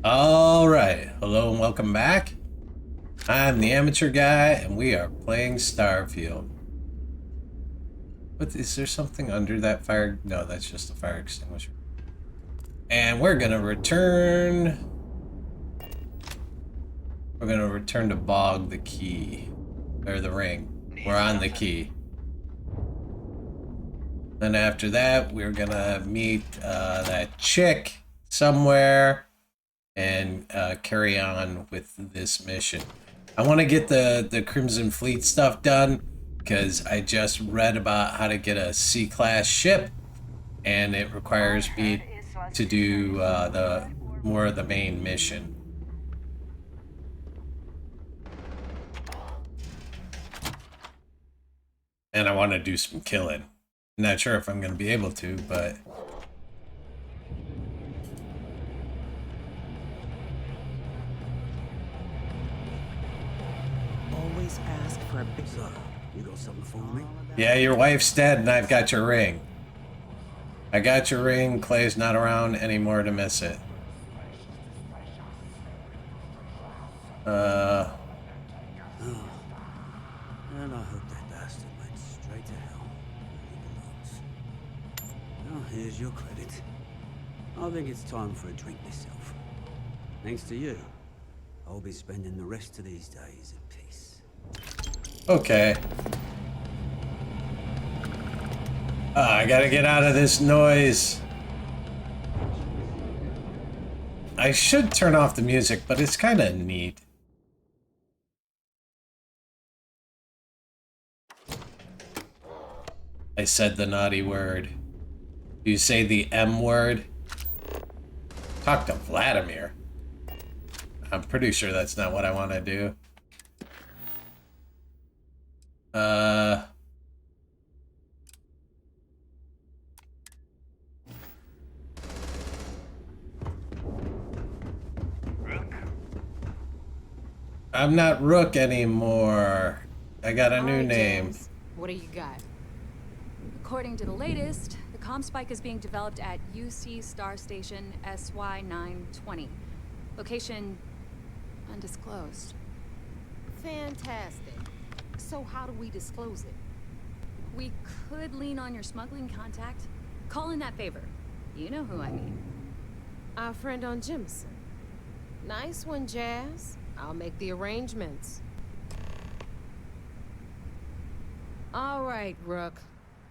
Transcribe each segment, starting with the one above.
Alright, hello and welcome back. I'm the amateur guy and we are playing Starfield. But is there something under that fire? No, that's just a fire extinguisher. And we're gonna return... We're gonna return to Bog the key. Or the ring. We're on the key. Then after that, we're gonna meet that chick somewhere and carry on with this mission. I want to get the Crimson Fleet stuff done because I just read about how to get a C-class ship, and it requires me to do the more of the main mission. And I want to do some killing. Not sure if I'm going to be able to, but always ask for a big... So, you got something for me? yeah, your wife's dead and I've got your ring. I got your ring. Clay's not around anymore to miss it. Oh. And I hope that bastard went straight to hell where he belongs. Well, here's your credit. I think it's time for a drink myself. Thanks to you, I'll be spending the rest of these days at peace. Okay. I gotta get out of this noise. I should turn off the music, but it's kind of neat. I said the naughty word. You say the M word? Talk to Vladimir. I'm pretty sure that's not what I want to do. I'm not Rook anymore. I got a new name. James, what do you got? According to the latest, the comm spike is being developed at UC Star Station SY920. Location undisclosed. Fantastic. So how do we disclose it? We could lean on your smuggling contact. Call in that favor. You know who I mean. Our friend on Jimson. Nice one, Jazz. I'll make the arrangements. All right, Rook.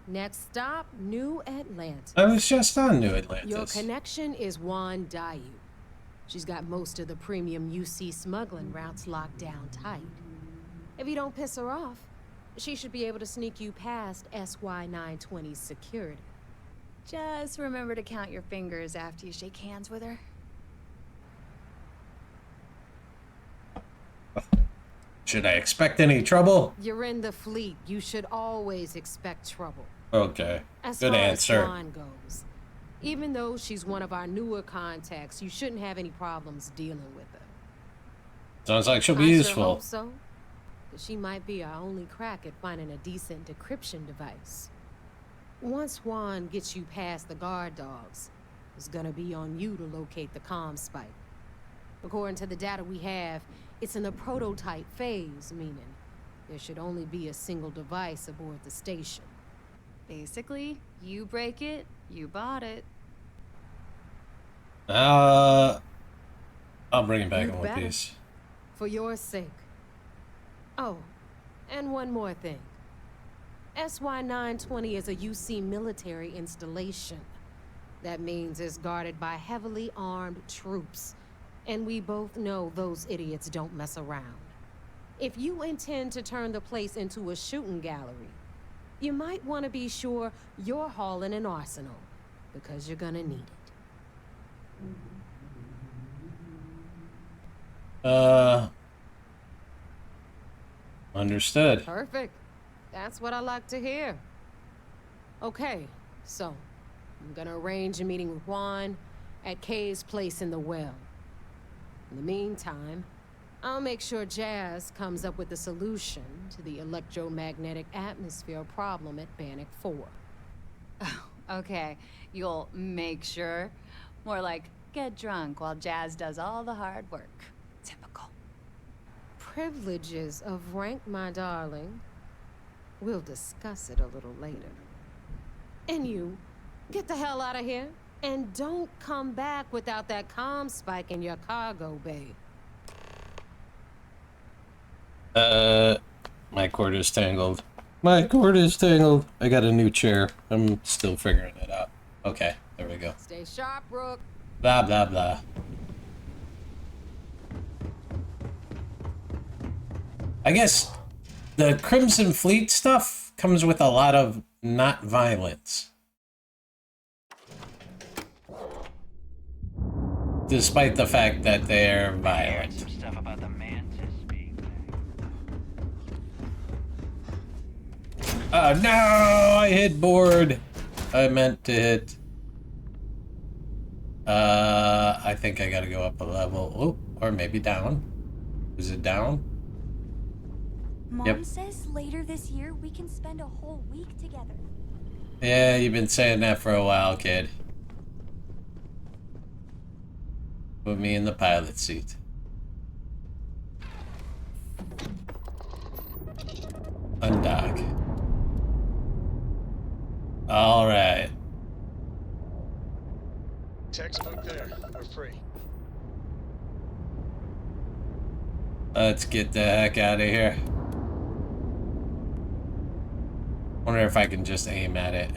Next stop, New Atlantis. I was just on New Atlantis. Your connection is Juan Dayu. She's got most of the premium UC smuggling routes locked down tight. If you don't piss her off, she should be able to sneak you past SY920's security. Just remember to count your fingers after you shake hands with her. Should I expect any trouble? You're in the fleet. You should always expect trouble. Okay. As Good far answer. as Juan goes, even though she's one of our newer contacts, you shouldn't have any problems dealing with her. Sounds like she'll be I useful. sure hope so. But she might be our only crack at finding a decent decryption device. Once Juan gets you past the guard dogs, it's gonna be on you to locate the comm spike. According to the data we have, it's in the prototype phase, meaning there should only be a single device aboard the station. Basically, you break it, you bought it. I'll bring it back You in one better. piece. For your sake. Oh, and one more thing. SY920 is a UC military installation. That means it's guarded by heavily armed troops. And we both know those idiots don't mess around. If you intend to turn the place into a shooting gallery, you might want to be sure you're hauling an arsenal, because you're gonna need it. Understood. Perfect. That's what I like to hear. Okay, so I'm gonna arrange a meeting with Juan at Kay's place in the well. In the meantime, I'll make sure Jazz comes up with a solution to the electromagnetic atmosphere problem at Bannock 4. Okay, you'll make sure. More like get drunk while Jazz does all the hard work. Typical. Privileges of rank, my darling. We'll discuss it a little later. And you, get the hell out of here. And don't come back without that comm spike in your cargo bay. My cord is tangled. My cord is tangled. I got a new chair. I'm still figuring it out. Okay, there we go. Stay sharp, Rook. Blah, blah, blah. I guess the Crimson Fleet stuff comes with a lot of not violence. Despite the fact that they're violent. Some stuff about the mantis being Oh no! I hit board. I meant to hit. I think I gotta go up a level. Oh, or maybe down. Is it down? Mom says later this year we can spend a whole week together. Yeah, you've been saying that for a while, kid. Put me in the pilot seat. Undock. All right. Textbook there. We're free. Let's get the heck out of here. Wonder if I can just aim at it.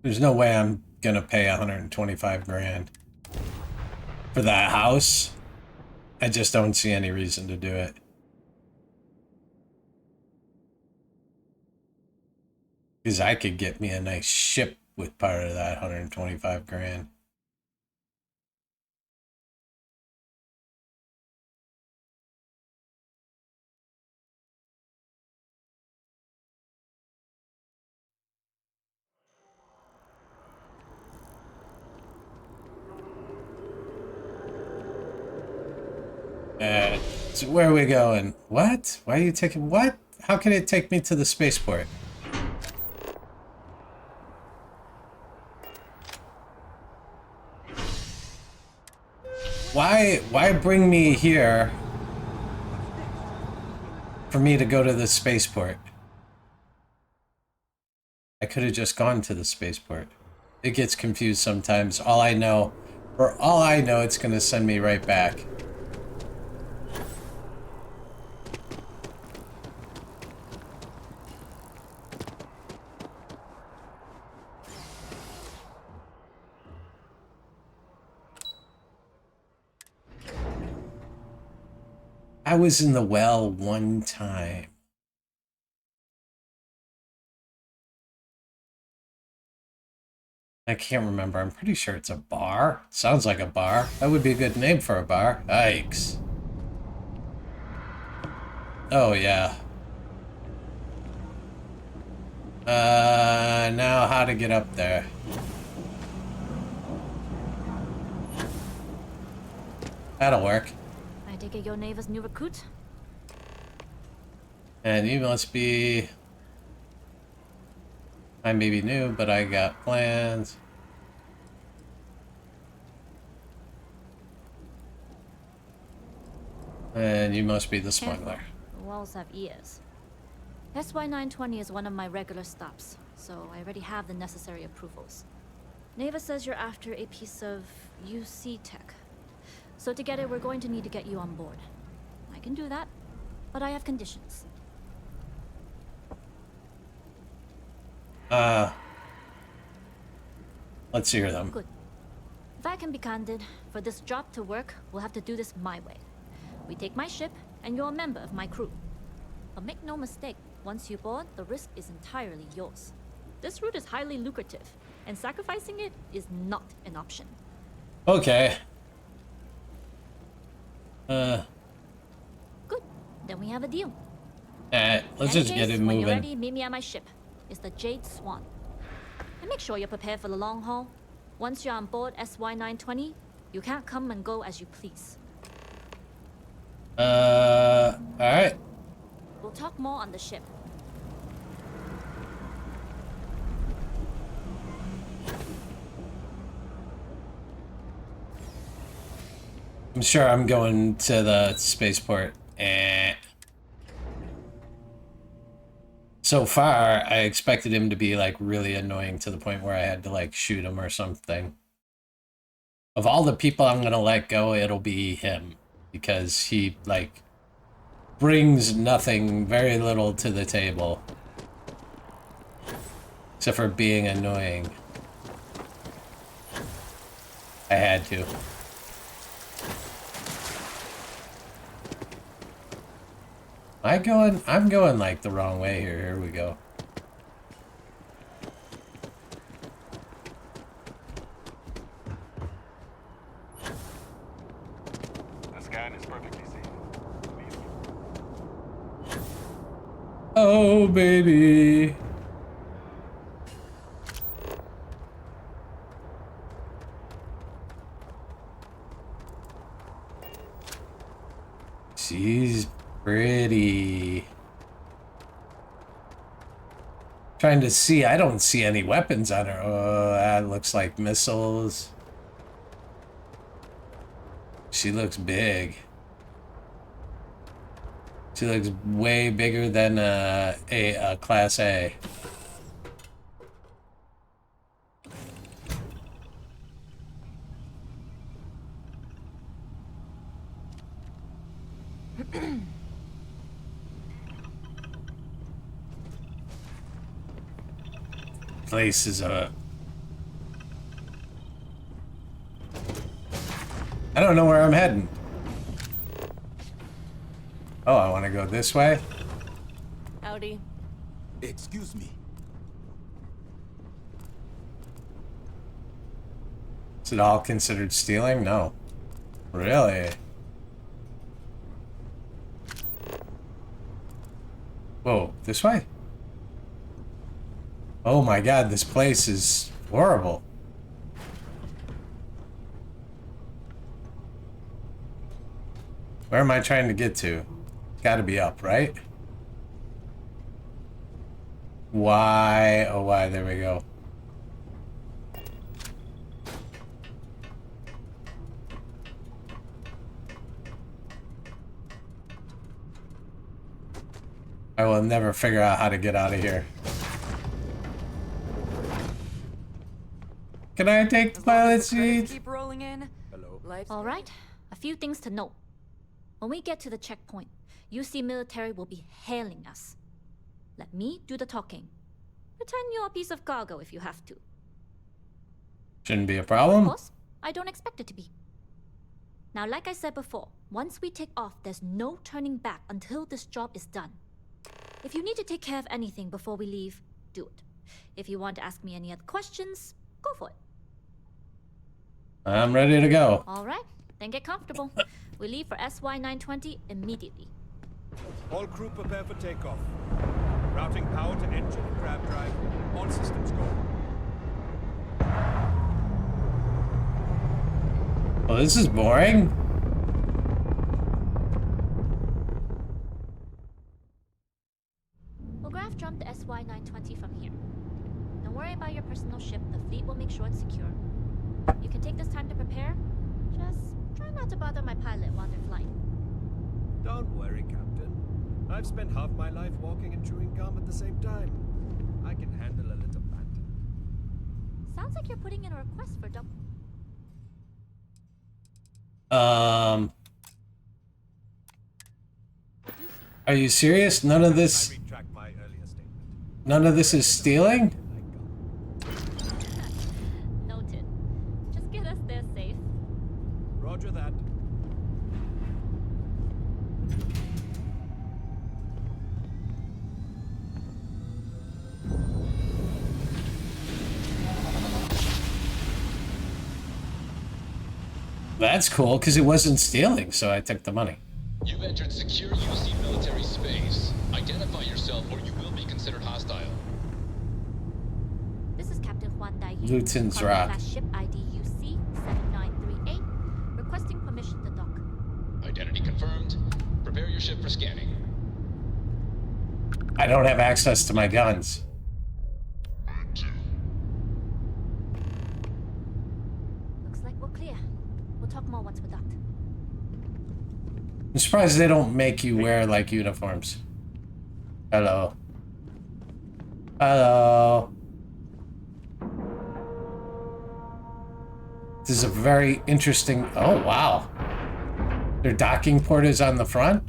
There's no way I'm gonna pay 125 grand for that house. I just don't see any reason to do it. Because I could get me a nice ship with part of that 125 grand. So where are we going? What? Why are you taking... What? How can it take me to the spaceport? Why bring me here for me to go to the spaceport? I could have just gone to the spaceport. It gets confused sometimes. For all I know, it's going to send me right back. I was in the well one time. I can't remember. I'm pretty sure it's a bar. Sounds like a bar. That would be a good name for a bar. Yikes. Oh, yeah. Now how to get up there. That'll work. I take it your neighbor's new recruit? And you must be... I may be new, but I got plans. And you must be the smuggler. The walls have ears. SY 920 is one of my regular stops, so I already have the necessary approvals. Neva says you're after a piece of UC tech. So to get it, we're going to need to get you on board. I can do that, but I have conditions. Let's hear them. Good. If I can be candid, for this job to work, we'll have to do this my way. We take my ship, and you're a member of my crew. But make no mistake, once you board, the risk is entirely yours. This route is highly lucrative, and sacrificing it is not an option. Okay. Good. Then we have a deal. Let's just get it When moving. you're ready, meet me at my ship. It's the Jade Swan. And make sure you're prepared for the long haul. Once you're on board SY-920, you can't come and go as you please. Alright. We'll talk more on the ship. I'm sure I'm going to the spaceport. So far, I expected him to be like really annoying to the point where I had to like shoot him or something. Of all the people I'm gonna let go, it'll be him. Because he like brings nothing, very little to the table. Except for being annoying. I had to. I'm going like the wrong way here. Here we go. The scan is perfectly safe. Oh, baby. She's pretty. Trying to see. I don't see any weapons on her. Oh, that looks like missiles. She looks big. She looks way bigger than a Class A. Place is I don't know where I'm heading. Oh, I want to go this way? Howdy. Excuse me. Is it all considered stealing? No. Really? Whoa, this way? Oh my god, this place is horrible. Where am I trying to get to? Gotta be up, right? Why? Oh, why? There we go. I will never figure out how to get out of here. Can I take the pilot seat? Keep rolling in. Hello. All right, a few things to note. When we get to the checkpoint, UC military will be hailing us. Let me do the talking. Pretend you're a piece of cargo if you have to. Shouldn't be a Of problem. course, I don't expect it to be. Now, like I said before, once we take off, there's no turning back until this job is done. If you need to take care of anything before we leave, do it. If you want to ask me any other questions, go for it. I'm ready to go. All right, then get comfortable. We leave for SY-920 immediately. All crew prepare for takeoff. Routing power to engine and grab drive. All systems go. Well, this is boring. We'll graph jump the SY-920 from here. Don't worry about your personal ship. The fleet will make sure it's secure. You can take this time to prepare. Just try not to bother my pilot while they're flying. Don't worry, Captain. I've spent half my life walking and chewing gum at the same time. I can handle a little banter. Sounds like you're putting in a request for double. Are you serious? None of I this retract my earlier statement. None of this is stealing? Noted. Just get us there safe. Roger that. That's cool, because it wasn't stealing, so I took the money. You've entered secure UC military space. Identify yourself or you will be considered hostile. This is Captain Huan Dai Luton's Cargo Rock. class ship ID UC 7938. Requesting permission to dock. Identity confirmed. Prepare your ship for scanning. I don't have access to my guns. Looks like we're clear. We'll talk more once we're docked. I'm surprised they don't make you wear like uniforms. Hello. Hello. This is a very interesting... Oh, wow. Their docking port is on the front?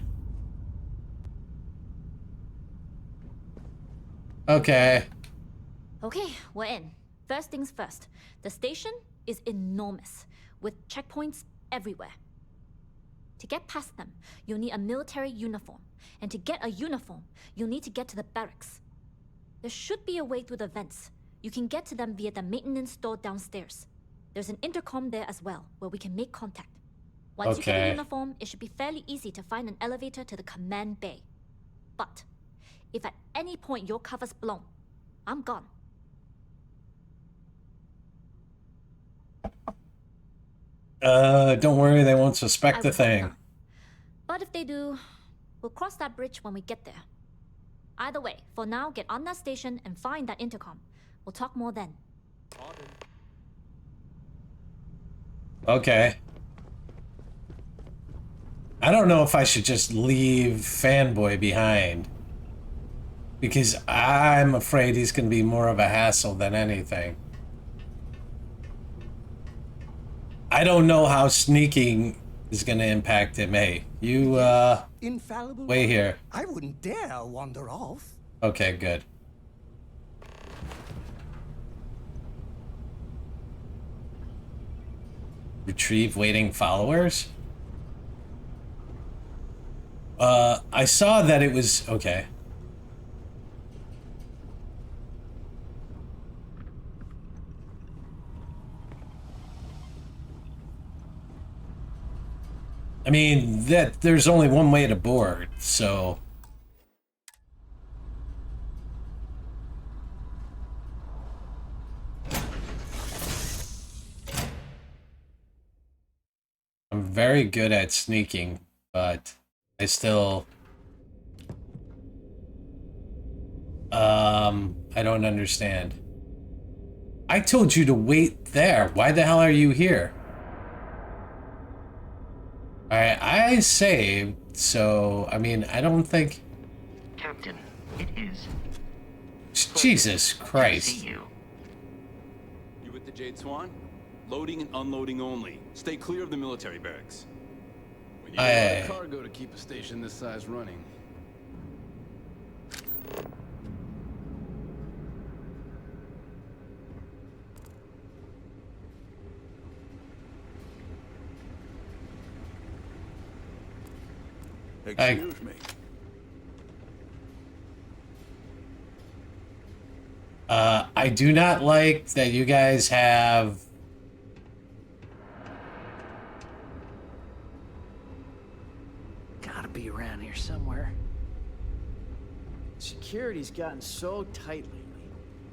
Okay. Okay, we're in. First things first. The station is enormous, with checkpoints everywhere. To get past them, you'll need a military uniform. And to get a uniform, you'll need to get to the barracks. There should be a way through the vents. You can get to them via the maintenance store downstairs. There's an intercom there as well, where we can make contact. Once you get a uniform, it should be fairly easy to find an elevator to the command bay. But if at any point your cover's blown, I'm gone. Don't worry, they won't suspect I a thing. would not. But if they do, we'll cross that bridge when we get there. Either way, for now, get on that station and find that intercom. We'll talk more then. Okay. I don't know if I should just leave Fanboy behind. Because I'm afraid he's going to be more of a hassle than anything. I don't know how sneaking is going to impact him. Hey, you, Infallible wait here. I wouldn't dare wander off. Okay, good. Retrieve waiting followers? I saw that it was... Okay. I mean, there's only one way to board, so... I'm very good at sneaking, but I still... I don't understand. I told you to wait there. Why the hell are you here? Alright, I saved, so, I mean, I don't think... Captain, it is. Jesus Christ. See you. You with the Jade Swan? Loading and unloading only. Stay clear of the military barracks. We need a lot of cargo to keep a station this size running. Excuse me. I do not like that you guys have... Gotta be around here somewhere. Security's gotten so tight lately.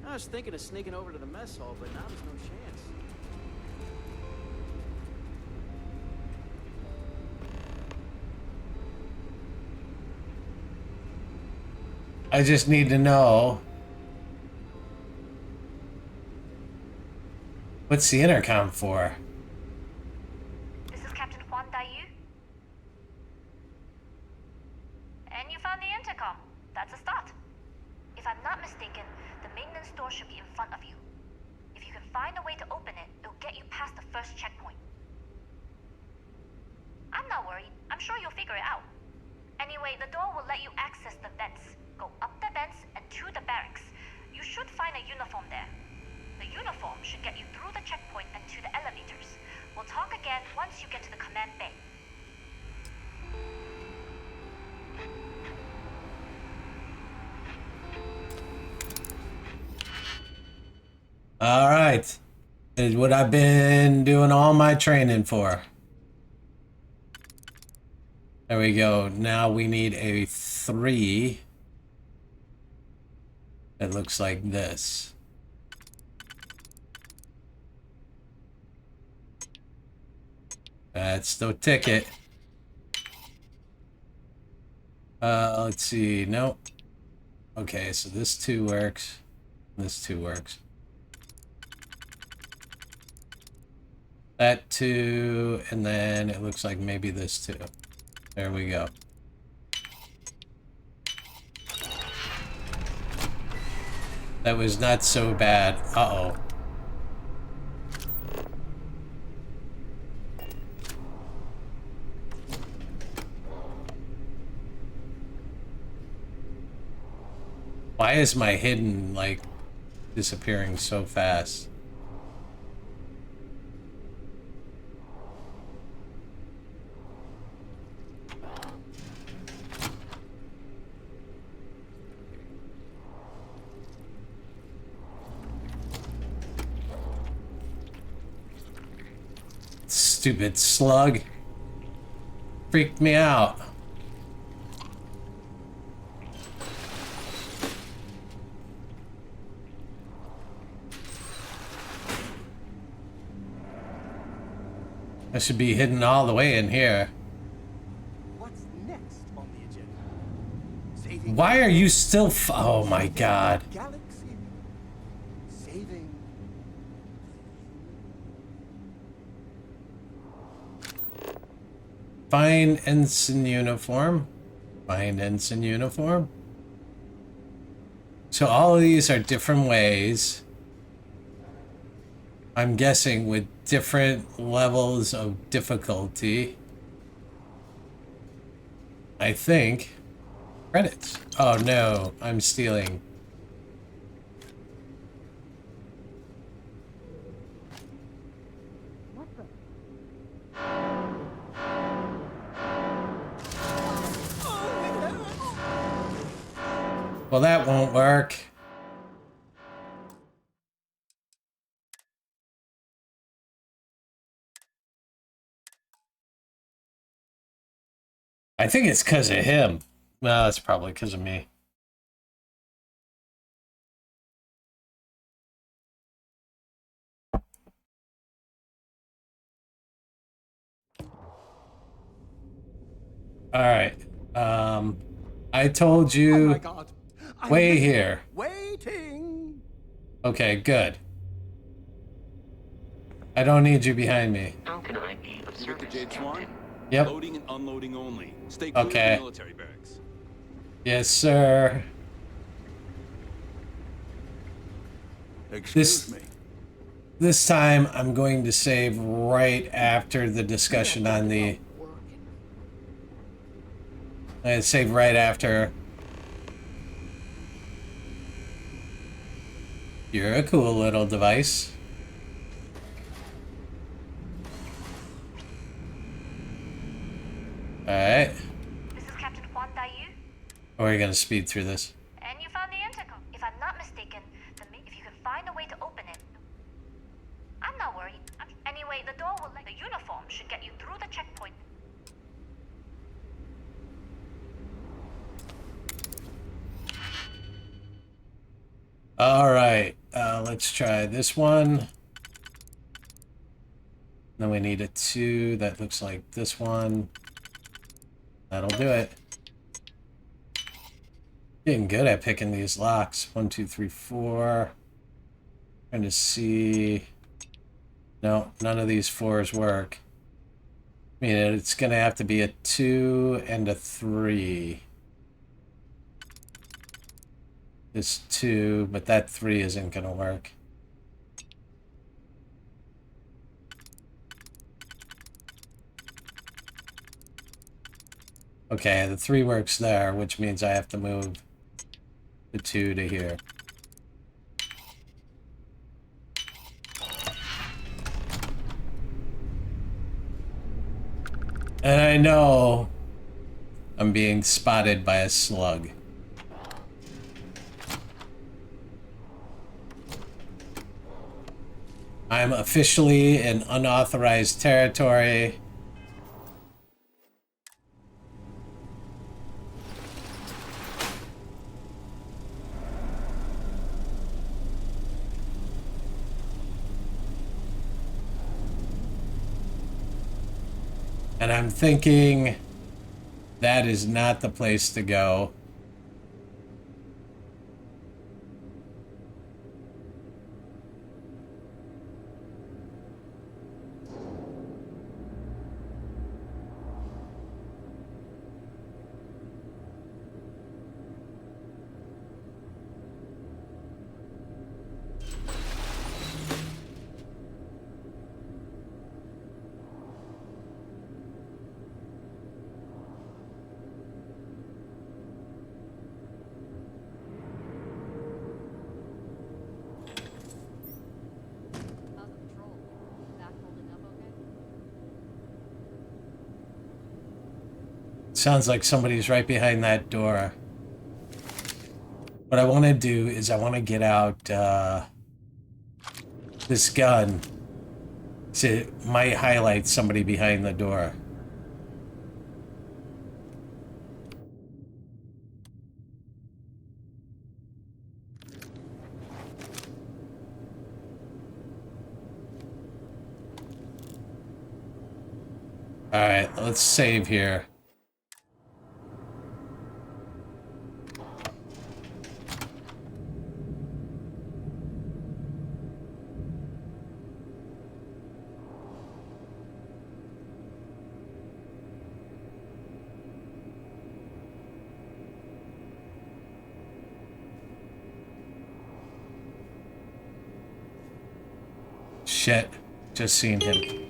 I was thinking of sneaking over to the mess hall, but now there's no chance. I just need to know... What's the intercom for? This is Captain Juan Dayu. And you found the intercom. That's a start. If I'm not mistaken, the maintenance door should be in front of you. If you can find a way to open it, it'll get you past the first checkpoint. I'm not worried. I'm sure you'll figure it out. Anyway, the door will let you access the vents. Go up the vents and to the barracks. You should find a uniform there. The uniform should get you through the checkpoint and to the elevators. We'll talk again once you get to the command bay. All right. Is what I've been doing all my training for. There we go. Now we need a 3. It looks like this. That's no ticket. Let's see. Nope. Okay, so this 2 works. This 2 works. That 2, and then it looks like maybe this 2. There we go. That was not so bad. Uh-oh. Why is my hidden, like, disappearing so fast? Stupid slug. Freaked me out. I should be hidden all the way in here. What's next on the agenda? Saving Why are you still oh my god. galaxy. Saving. Find ensign uniform. Find ensign uniform. So all of these are different ways. I'm guessing with different levels of difficulty. I think. Credits. Oh no, I'm stealing. Well, that won't work. I think it's because of him. No, it's probably because of me. All right. I told you. Oh my God. Wait here. Waiting. Okay, good. I don't need you behind me. How can I be of You with the service, Jade Swan? Captain? Yep. Loading and unloading only. Stay clear Okay. of the military barracks. Yes, sir. Excuse me. This time I'm going to save right after the discussion on the. I'm going to save right after. You're a cool little device. Alright. This is Captain Juan Dayu, We're going to speed through this. and you found the intercom. If I'm not mistaken, if you can find a way to open it. I'm not worried. Anyway, the door will let the uniform should get you through the checkpoint. Alright. Let's try this one. Then we need a 2. That looks like this one. That'll do it. Getting good at picking these locks. 1, 2, 3, 4. Trying to see. No, none of these 4s work. I mean, it's gonna have to be a 2 and a 3. This 2, but that 3 isn't gonna work. Okay, the 3 works there, which means I have to move the 2 to here. And I know I'm being spotted by a slug. I'm officially in unauthorized territory. And I'm thinking that is not the place to go. Sounds like somebody's right behind that door. What I want to do is I want to get out this gun. So it might highlight somebody behind the door. Alright, let's save here. Shit, just seen him.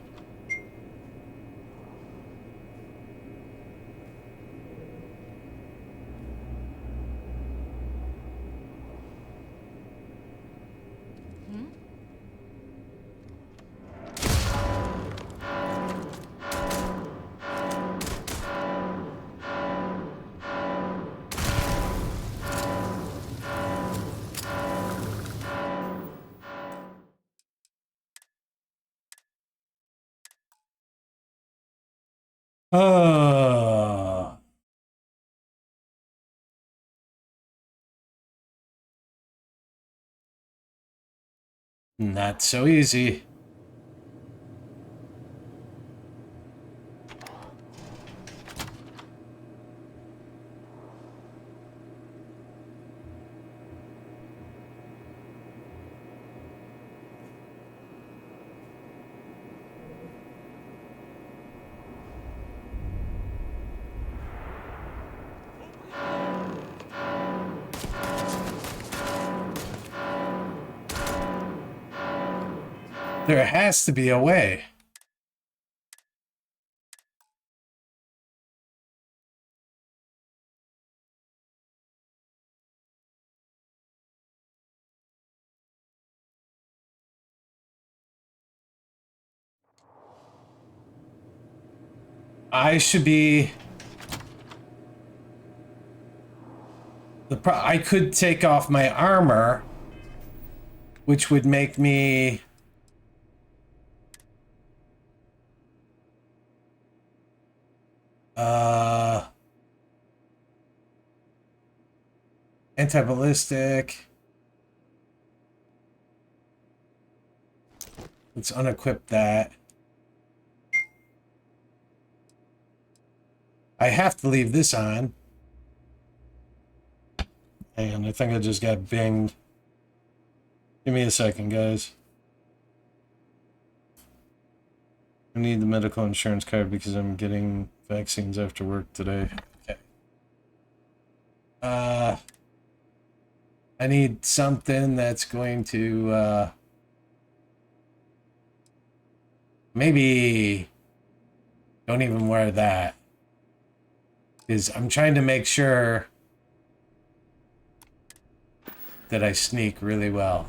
Oh. Not so easy. There has to be a way. I should be... I could take off my armor, which would make me... anti-ballistic. Let's unequip that. I have to leave this on. Hang on, I think I just got binged. Give me a second, guys. I need the medical insurance card because I'm getting vaccines after work today. Okay. I need something that's going to, maybe don't even wear that. Because I'm trying to make sure that I sneak really well.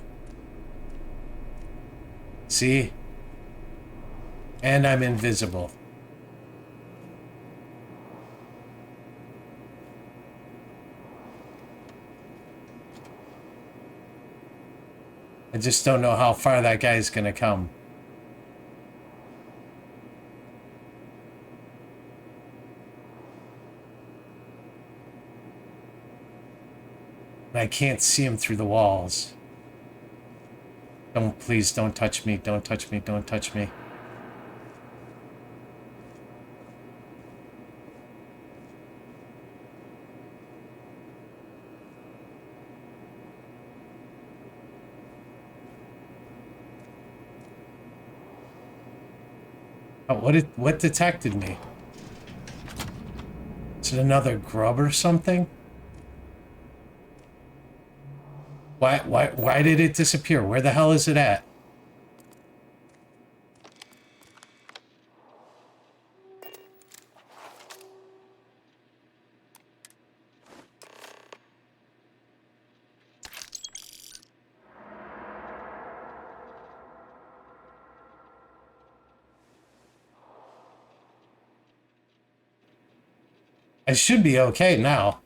See? And I'm invisible. I just don't know how far that guy's gonna come. And I can't see him through the walls. Please don't touch me, don't touch me, don't touch me. Oh, what detected me? Is it another grub or something? Why did it disappear? Where the hell is it at? I should be okay now.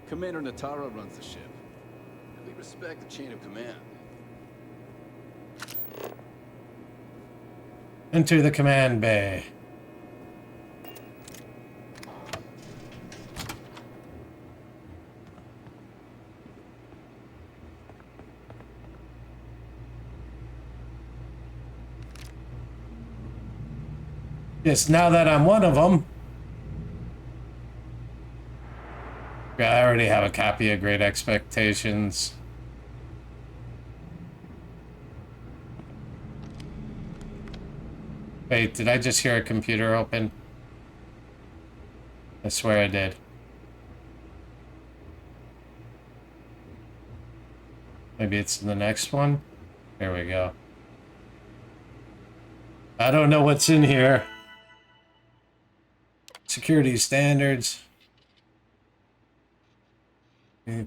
Commander Natara runs the ship. We respect the chain of command. Enter the command bay. Yes, now that I'm one of them. Yeah, I already have a copy of Great Expectations. Wait, did I just hear a computer open? I swear I did. Maybe it's the next one? There we go. I don't know what's in here. Security standards.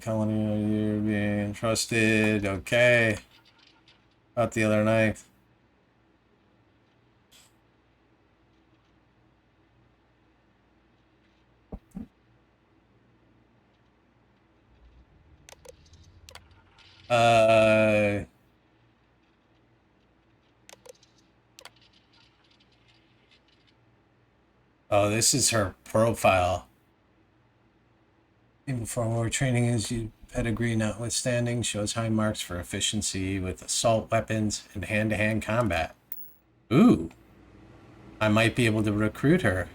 Colony, you're being trusted. Okay. About the other night. Oh, this is her profile. Even former training is you pedigree notwithstanding, shows high marks for efficiency with assault weapons and hand-to-hand combat. Ooh. I might be able to recruit her.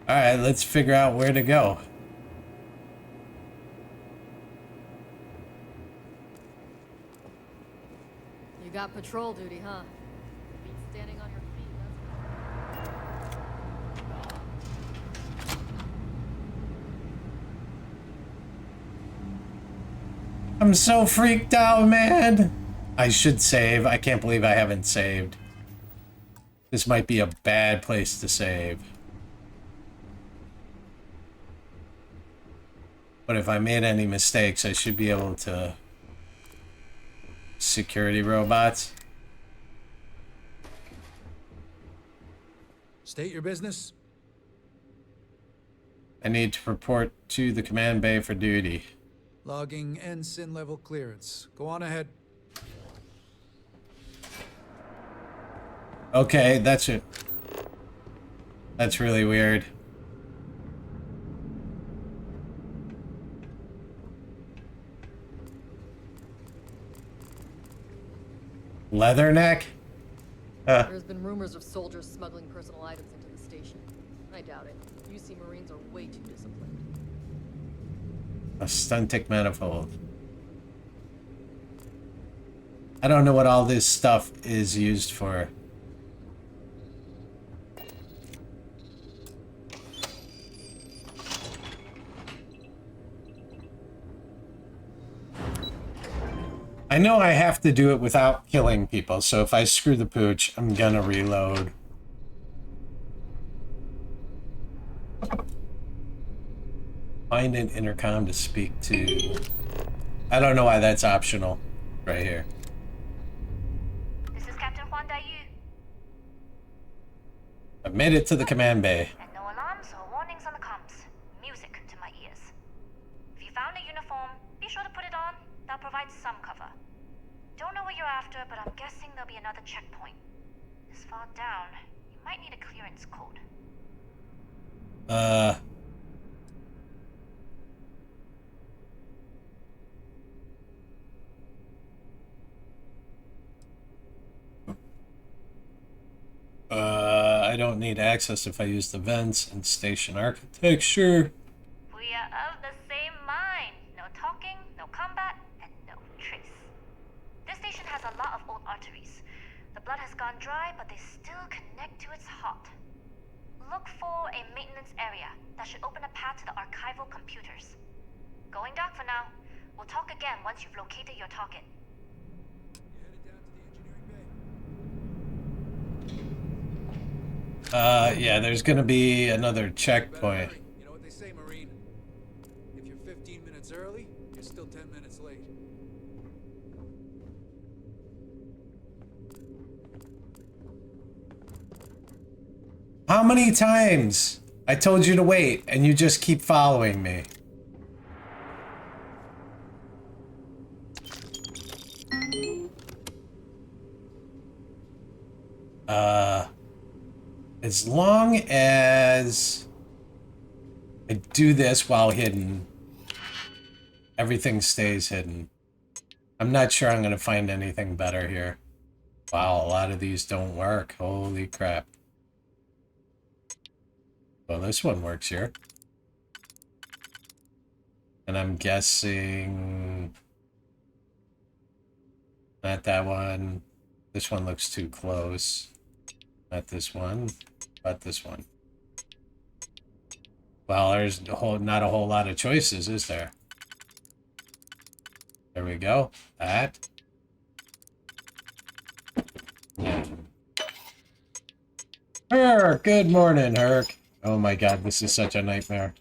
Alright, let's figure out where to go. You got patrol duty, huh? Beats standing on your feet, I'm so freaked out, man. I should save. I can't believe I haven't saved. This might be a bad place to save. But if I made any mistakes, I should be able to... Security robots. State your business. I need to report to the command bay for duty. Logging ensign level clearance. Go on ahead. Okay, that's it. That's really weird. Leatherneck? There's been rumors of soldiers smuggling personal items into the station. I doubt it. UC Marines are way too disciplined. A stuntic manifold. I don't know what all this stuff is used for. I know I have to do it without killing people, so if I screw the pooch, I'm gonna reload. Find an intercom to speak to. I don't know why that's optional right here. This is Captain Juan Dayu. I've made it to the command bay. And no alarms or warnings on the comms. Music to my ears. If you found a uniform, be sure to put it on. That'll provide some cover. Don't know what you're after, but I'm guessing there'll be another checkpoint. This far down, you might need a clearance code. I don't need access if I use the vents and station architecture. We are of the same fine. No talking, no combat, and no trace. This station has a lot of old arteries. The blood has gone dry, but they still connect to its heart. Look for a maintenance area that should open a path to the archival computers. Going dark for now. We'll talk again once you've located your target. Yeah, there's gonna be another checkpoint. You know what they say, Marine? If you're 15 minutes early, you're still 10 minutes late. How many times I told you to wait and you just keep following me? As long as I do this while hidden, everything stays hidden. I'm not sure I'm gonna find anything better here. Wow, a lot of these don't work. Holy crap. Well, this one works here. And I'm guessing... not that one. This one looks too close. Not this one, but this one. Well, there's not a whole lot of choices, is there? There we go. That. Yeah. Good morning, Herc. Oh my god, this is such a nightmare.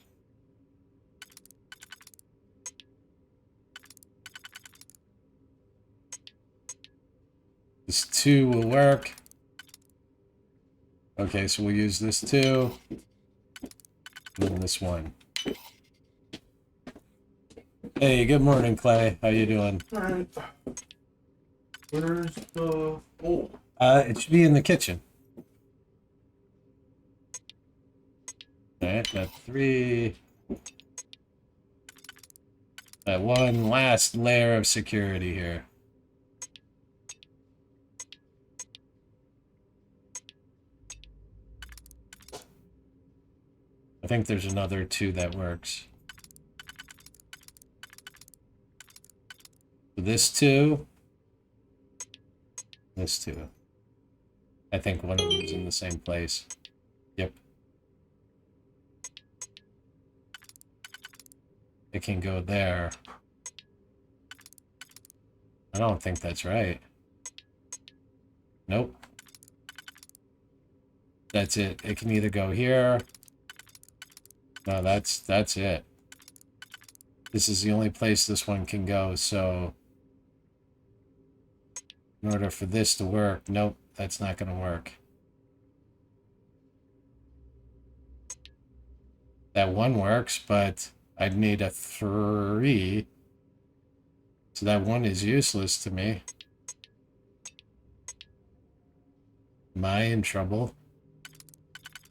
This 2 will work. Okay, so we'll use this 2. And then this 1. Hey, good morning, Clay. How you doing? Alright. Where's the... oh. It should be in the kitchen. Alright, that 3. That one last layer of security here. I think there's another 2 that works. So this 2. This 2. I think one of them is in the same place. Yep. It can go there. I don't think that's right. Nope. That's it. It can either go here. No, that's it. This is the only place this one can go, so in order for this to work, nope, that's not going to work. That 1 works, but I'd need a 3. So that 1 is useless to me. Am I in trouble?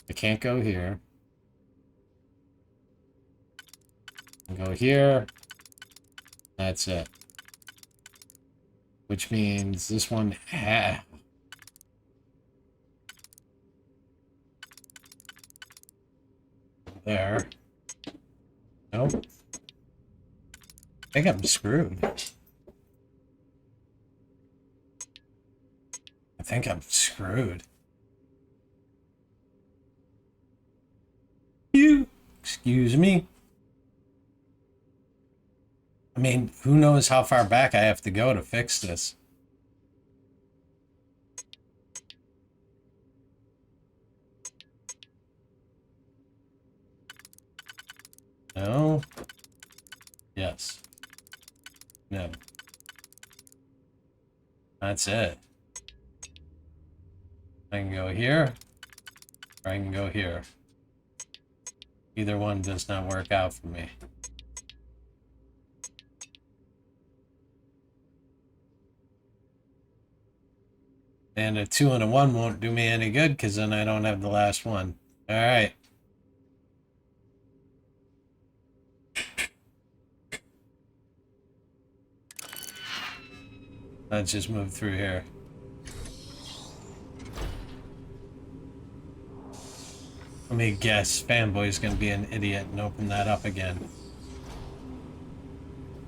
I can't go here. Go here. That's it. Which means this one there. Nope. I think I'm screwed. I think I'm screwed. Excuse me. I mean, who knows how far back I have to go to fix this? No. Yes. No. That's it. I can go here, or I can go here. Either one does not work out for me. And a 2 and a 1 won't do me any good because then I don't have the last one. All right. Let's just move through here. Let me guess, Fanboy's gonna be an idiot and open that up again.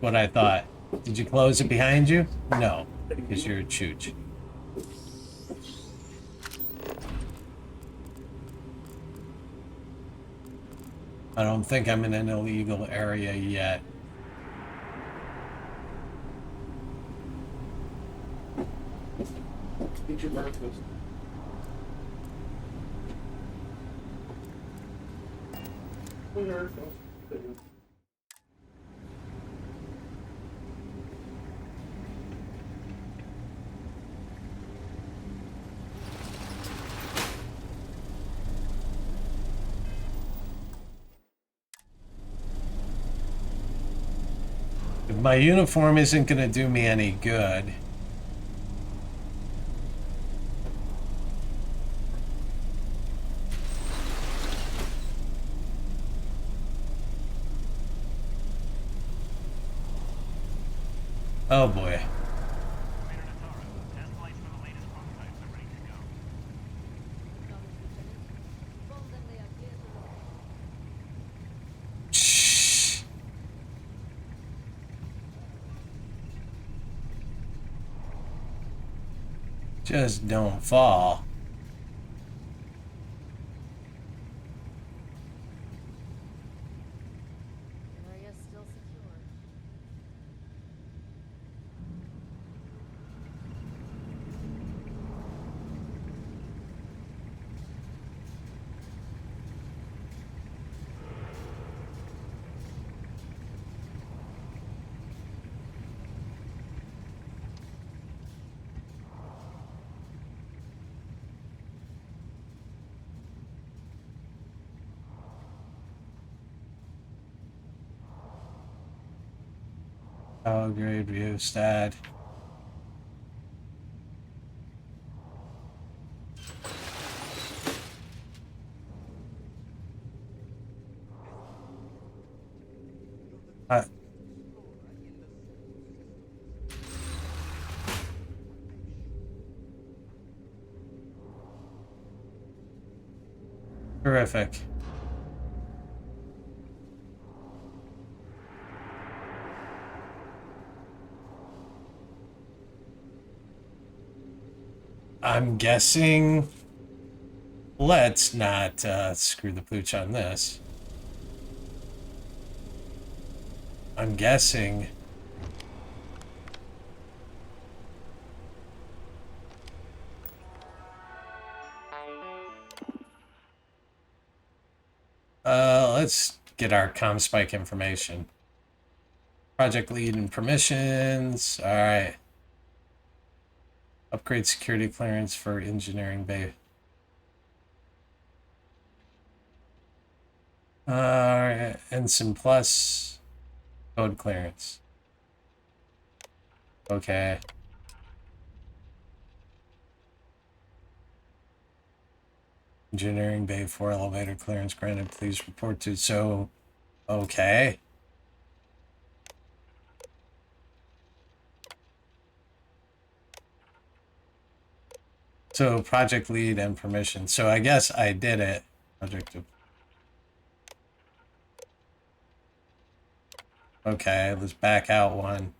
what I thought. Did you close it behind you? No, because you're a chooch. I don't think I'm in an illegal area yet. Eat your breakfast. Winner. If my uniform isn't going to do me any good. Oh boy. Shh. Just don't fall. Area still secure. Oh, grade view stat. Terrific. I'm guessing. Let's not screw the pooch on this. I'm guessing. Let's get our comm spike information. Project lead and permissions. All right. Upgrade security clearance for engineering bay. Ensign plus code clearance. Okay. Engineering bay 4 elevator clearance granted. Please report to. So, okay. So project lead and permission. So I guess I did it. Project. Okay, let's back out one.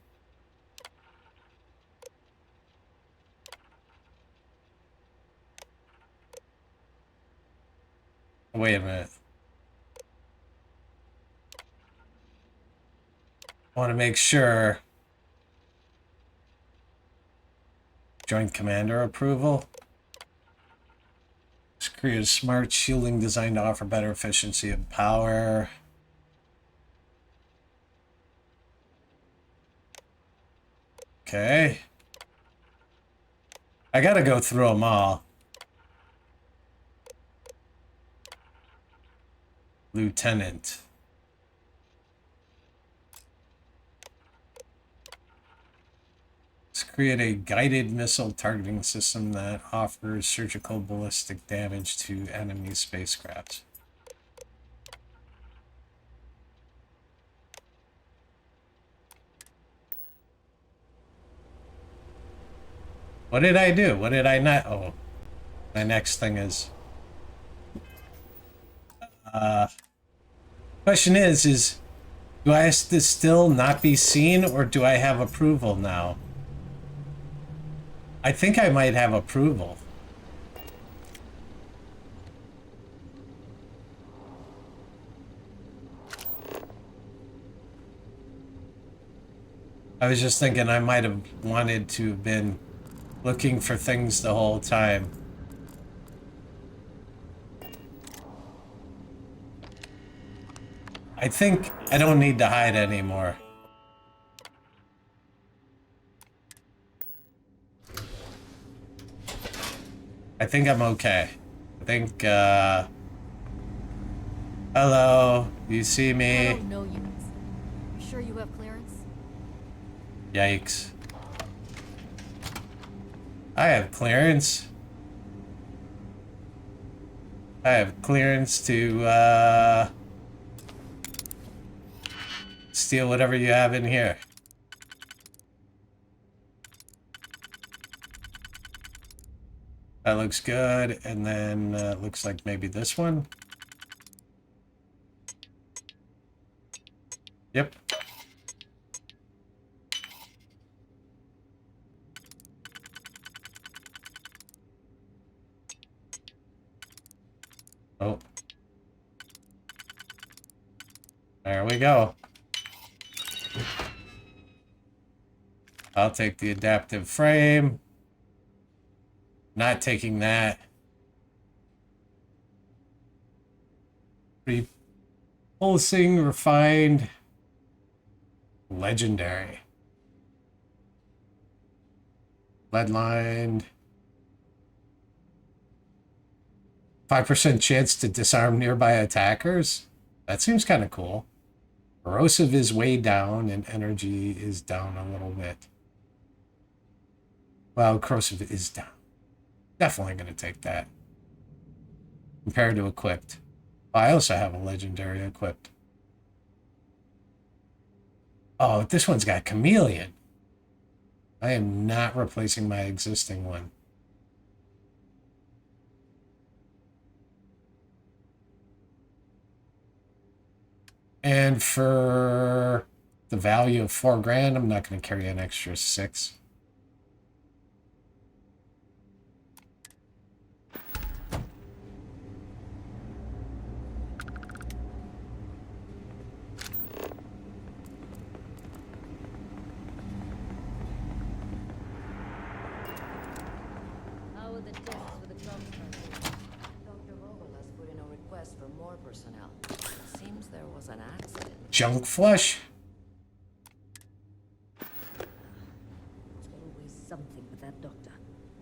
Wait a minute. I want to make sure. Joint Commander approval. Let's create a smart shielding designed to offer better efficiency and power. Okay. I gotta go through them all. Lieutenant. Let's create a guided missile targeting system that offers surgical ballistic damage to enemy spacecraft. What did I do? What did I not? Oh, my next thing is. Question is Do I have to still not be seen, or do I have approval now? I think I might have approval. I was just thinking I might have wanted to have been looking for things the whole time. I think I don't need to hide anymore. I think I'm okay. I think, hello, you see me? I don't know you. You sure you have clearance? Yikes. I have clearance. I have clearance to, steal whatever you have in here. That looks good, and then looks like maybe this one. Yep. Oh. There we go. I'll take the adaptive frame. Not taking that. Repulsing, refined, legendary. Lead lined. 5% chance to disarm nearby attackers. That seems kind of cool. Corrosive is way down and energy is down a little bit. Well, corrosive is down. Definitely going to take that. Compared to equipped. Oh, I also have a legendary equipped. Oh, this one's got chameleon. I am not replacing my existing one. And for the value of $4,000, I'm not going to carry an extra 6. How are the tests for the comms? Dr. Vogel has put in a request for more personnel. It seems there was an accident. Junk flush? There's always something with that doctor.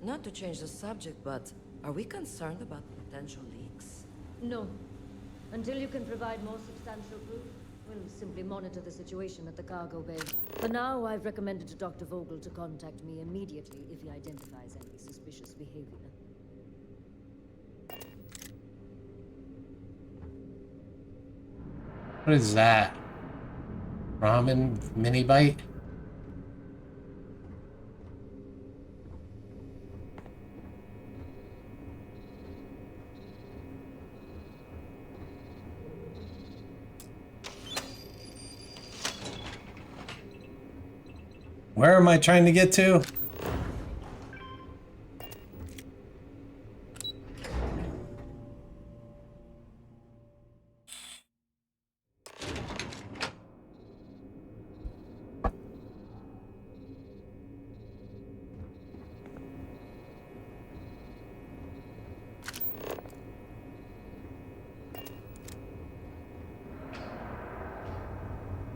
Not to change the subject, but are we concerned about potential leaks? No. Until you can provide more substantial proof, we'll simply monitor the situation at the cargo bay. For now, I've recommended to Dr. Vogel to contact me immediately if he identifies any suspicious behavior. What is that? Ramen mini bite? Where am I trying to get to?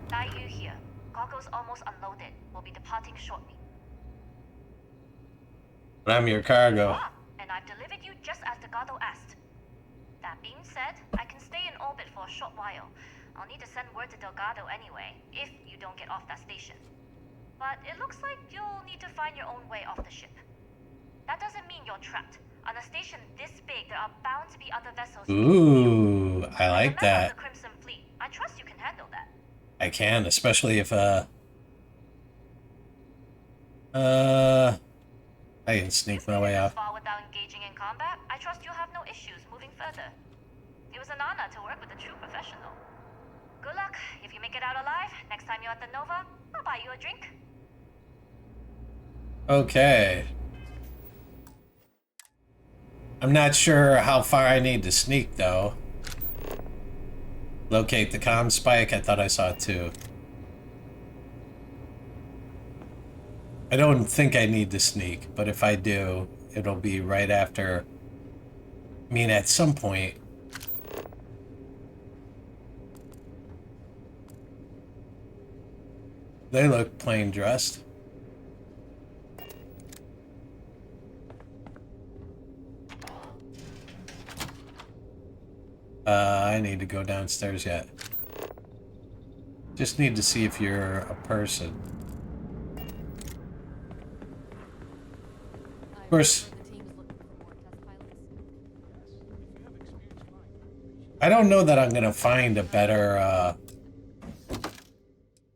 Dai Yu here. Cargo's almost unloaded. We'll be departing shortly. But I'm your cargo. Ah, and I've delivered you just as Delgado asked. That being said, I can stay in orbit for a short while. I'll need to send word to Delgado anyway, if you don't get off that station. But it looks like you'll need to find your own way off the ship. That doesn't mean you're trapped. On a station this big, there are bound to be other vessels. Ooh, I like that. The Crimson Fleet. I trust you can handle that. I can, especially if I can sneak my way out. Far without engaging in combat, I trust you'll have no issues moving further. It was an honor to work with a true professional. Good luck. If you make it out alive, next time you're at the Nova, I'll buy you a drink. Okay. I'm not sure how far I need to sneak, though. Locate the comm spike. I thought I saw it, too. I don't think I need to sneak, but if I do, it'll be right after... I mean, at some point... They look plain dressed. I need to go downstairs yet. Just need to see if you're a person. Of course, I don't know that I'm gonna find a better,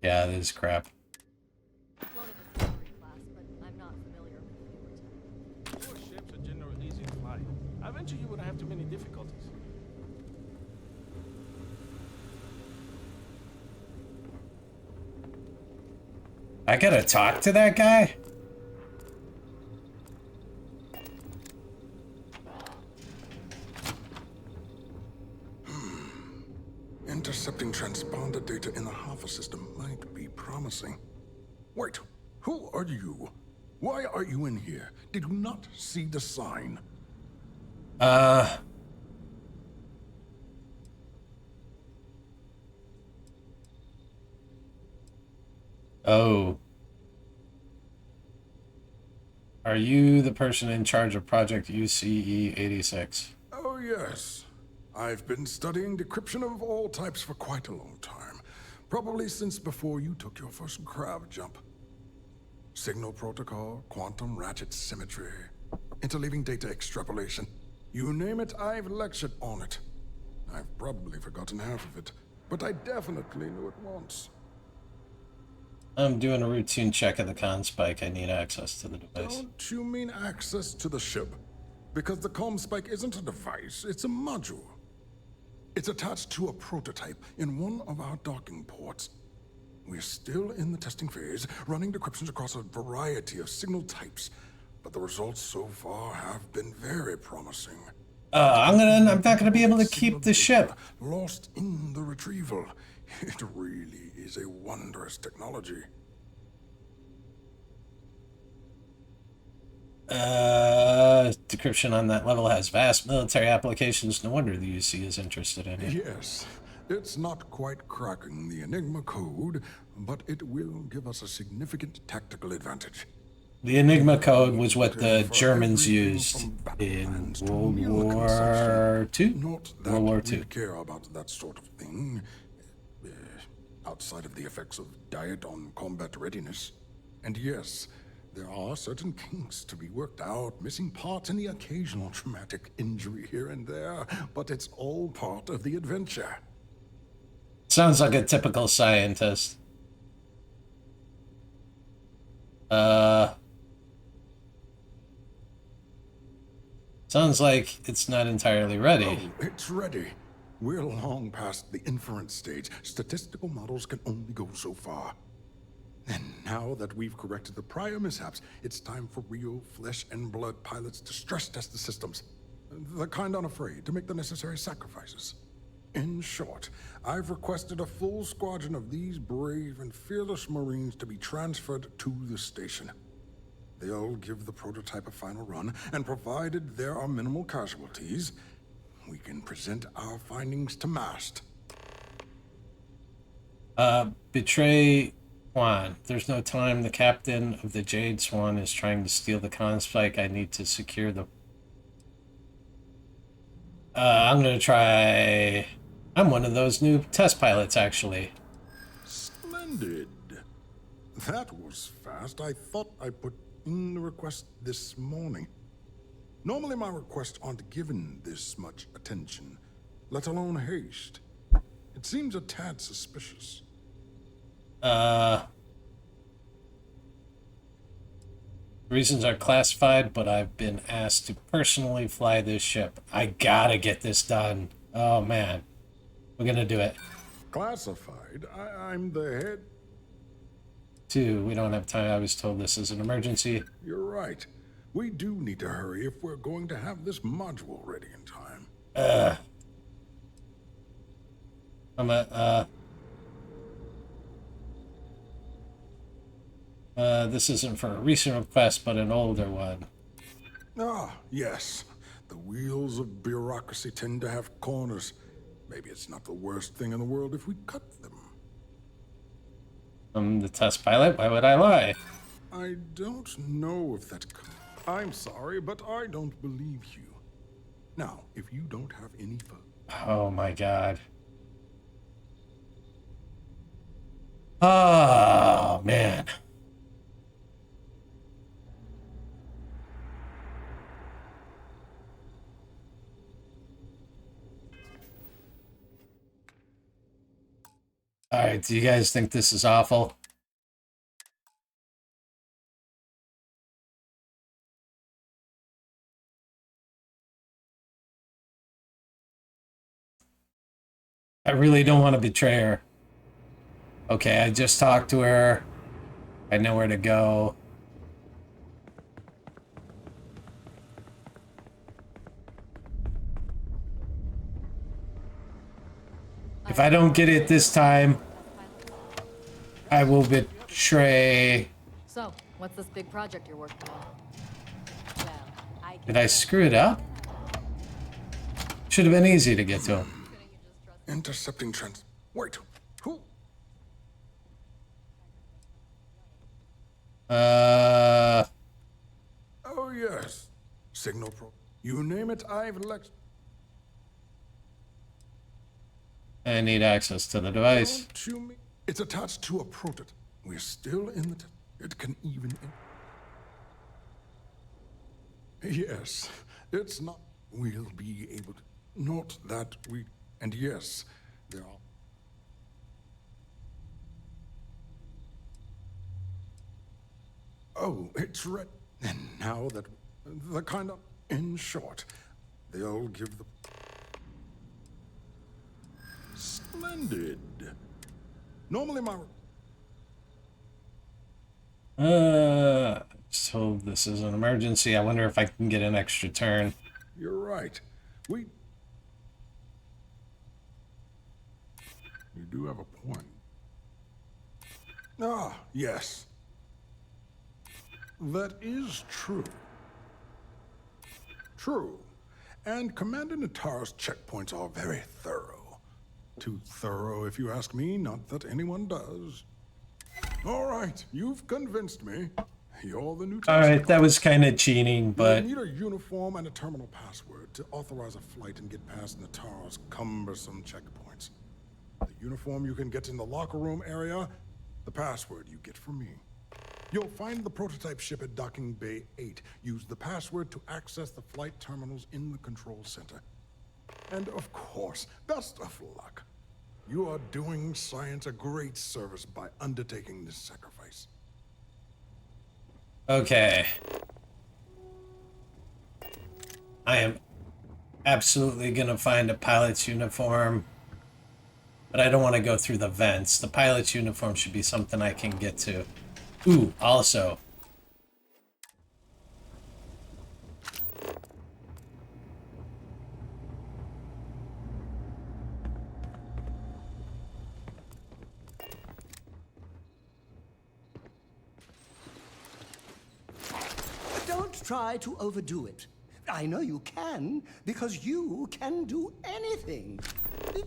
yeah, this is crap. Your ships are generally easy to fly. I venture you wouldn't have too many difficulties. I gotta talk to that guy? Intercepting transponder data in the Alpha system might be promising. Wait, who are you? Why are you in here? Did you not see the sign? Oh. Are you the person in charge of Project UCE-86? Oh, yes. I've been studying decryption of all types for quite a long time. Probably since before you took your first grav jump. Signal protocol, quantum ratchet symmetry, interleaving data extrapolation. You name it, I've lectured on it. I've probably forgotten half of it, but I definitely knew it once. I'm doing a routine check of the comm spike. I need access to the device. Don't you mean access to the ship? Because the comm spike isn't a device, it's a module. It's attached to a prototype in one of our docking ports. We're still in the testing phase, running decryptions across a variety of signal types, but the results so far have been very promising. I'm not gonna be able to keep the ship. Lost in the retrieval. It really is a wondrous technology. Decryption on that level has vast military applications. No wonder the UC is interested in it. Yes, it's not quite cracking the Enigma code, but it will give us a significant tactical advantage. The Enigma code was what the Germans used in World War II? Not that World War we II. care about that sort of thing, outside of the effects of diet on combat readiness. And yes, there are certain kinks to be worked out, missing parts and the occasional traumatic injury here and there, but it's all part of the adventure. Sounds like a typical scientist. Sounds like it's not entirely ready. Oh, it's ready. We're long past the inference stage. Statistical models can only go so far. And now that we've corrected the prior mishaps, it's time for real flesh and blood pilots to stress test the systems. The kind unafraid to make the necessary sacrifices. In short, I've requested a full squadron of these brave and fearless Marines to be transferred to the station. They'll give the prototype a final run, and provided there are minimal casualties, we can present our findings to MAST. Betray Juan. There's no time. The captain of the Jade Swan is trying to steal the comm spike. I need to secure the... I'm gonna try... I'm one of those new test pilots, actually. Splendid. That was fast. I thought I put in the request this morning. Normally my requests aren't given this much attention, let alone haste. It seems a tad suspicious. Reasons are classified, but I've been asked to personally fly this ship. I gotta get this done. Oh man. We're gonna do it. Classified? I'm the head. 2, we don't have time. I was told this is an emergency. You're right. We do need to hurry if we're going to have this module ready in time. This isn't for a recent request, but an older one. Ah, yes. The wheels of bureaucracy tend to have corners. Maybe it's not the worst thing in the world if we cut them. I'm the test pilot. Why would I lie? I don't know if that... I'm sorry, but I don't believe you. Now, if you don't have any fun... Oh my god. Oh, man. All right, do you guys think this is awful? I really don't want to betray her. Okay, I just talked to her. I know where to go. If I don't get it this time, I will betray. So, what's this big project you're working on? Well, Did I screw it up? Should have been easy to get to him. Intercepting trends. Wait. Who? Oh, yes. Signal pro. You name it, I've elect. I need access to the device. Don't you mean? It's attached to a prototype. We're still in the... It can even... Yes, it's not... We'll be able to... Not that we... And yes, there are... Oh, it's right. And now that... The kind of... In short, they'll give the... Splendid. Normally my... So this is an emergency. I wonder if I can get an extra turn. You're right. You do have a point. Ah, yes. That is true. True. And Commander Natara's checkpoints are very thorough. Too thorough, if you ask me, not that anyone does. All right, you've convinced me. You're the new... All right, that was kind of cheating, but... You need a uniform and a terminal password to authorize a flight and get past Natara's cumbersome checkpoints. The uniform you can get in the locker room area, the password you get from me. You'll find the prototype ship at Docking Bay 8. Use the password to access the flight terminals in the control center. And of course, best of luck. You are doing science a great service by undertaking this sacrifice. Okay. I am absolutely gonna find a pilot's uniform, but I don't want to go through the vents. The pilot's uniform should be something I can get to. Ooh, also. Don't try to overdo it. I know you can, because you can do anything.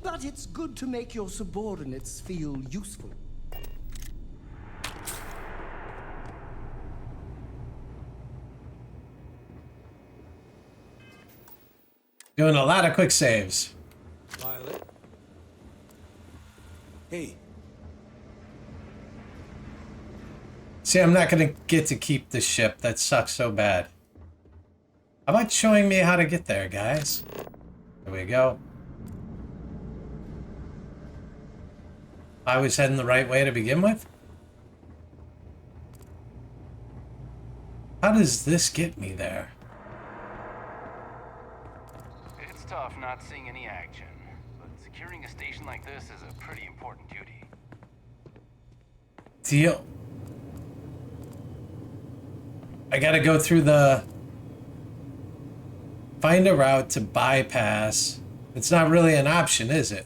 But it's good to make your subordinates feel useful. Doing a lot of quick saves. Violet? Hey. See, I'm not gonna get to keep the ship. That sucks so bad. How about showing me how to get there, guys? There we go. I was heading the right way to begin with? How does this get me there? It's tough not seeing any action, but Securing a station like this is a pretty important duty. Deal. I gotta go through the... Find a route to bypass. It's not really an option, is it?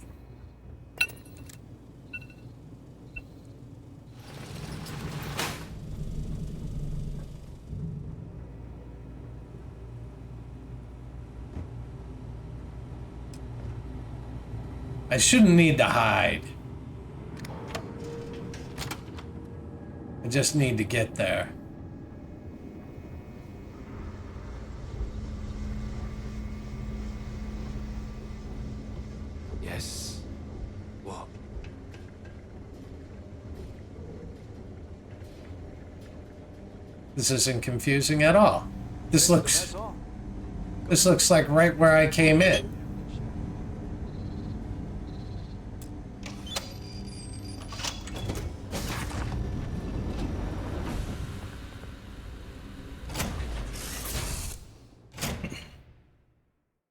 I shouldn't need to hide. I just need to get there. Yes. What? This isn't confusing at all. This looks like right where I came in.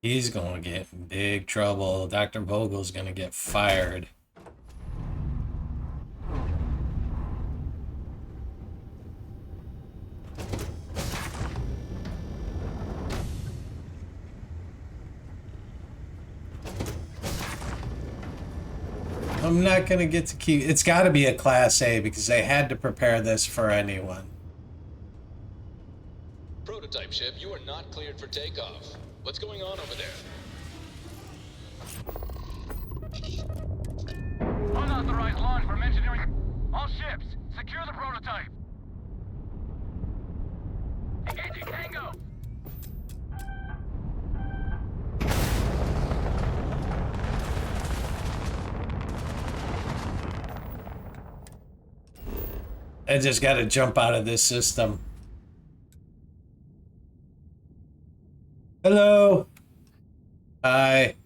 He's gonna get in big trouble. Dr. Vogel's gonna get fired. I'm not gonna get to keep... It's gotta be a Class A because they had to prepare this for anyone. Prototype ship, you are not cleared for takeoff. What's going on over there? Unauthorized launch from engineering. All ships, secure the prototype. Engaging Tango. I just gotta jump out of this system. Hello. Hi.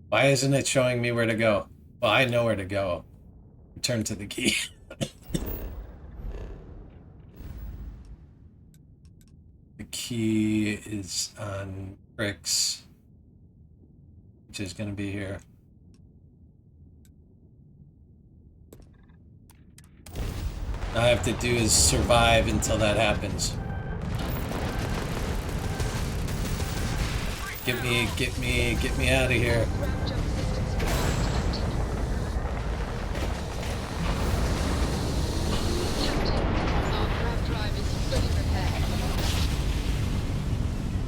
Why isn't it showing me where to go? Well, I know where to go. Return to the key. The key is on Rick's, which is going to be here. All I have to do is survive until that happens. Get me out of here.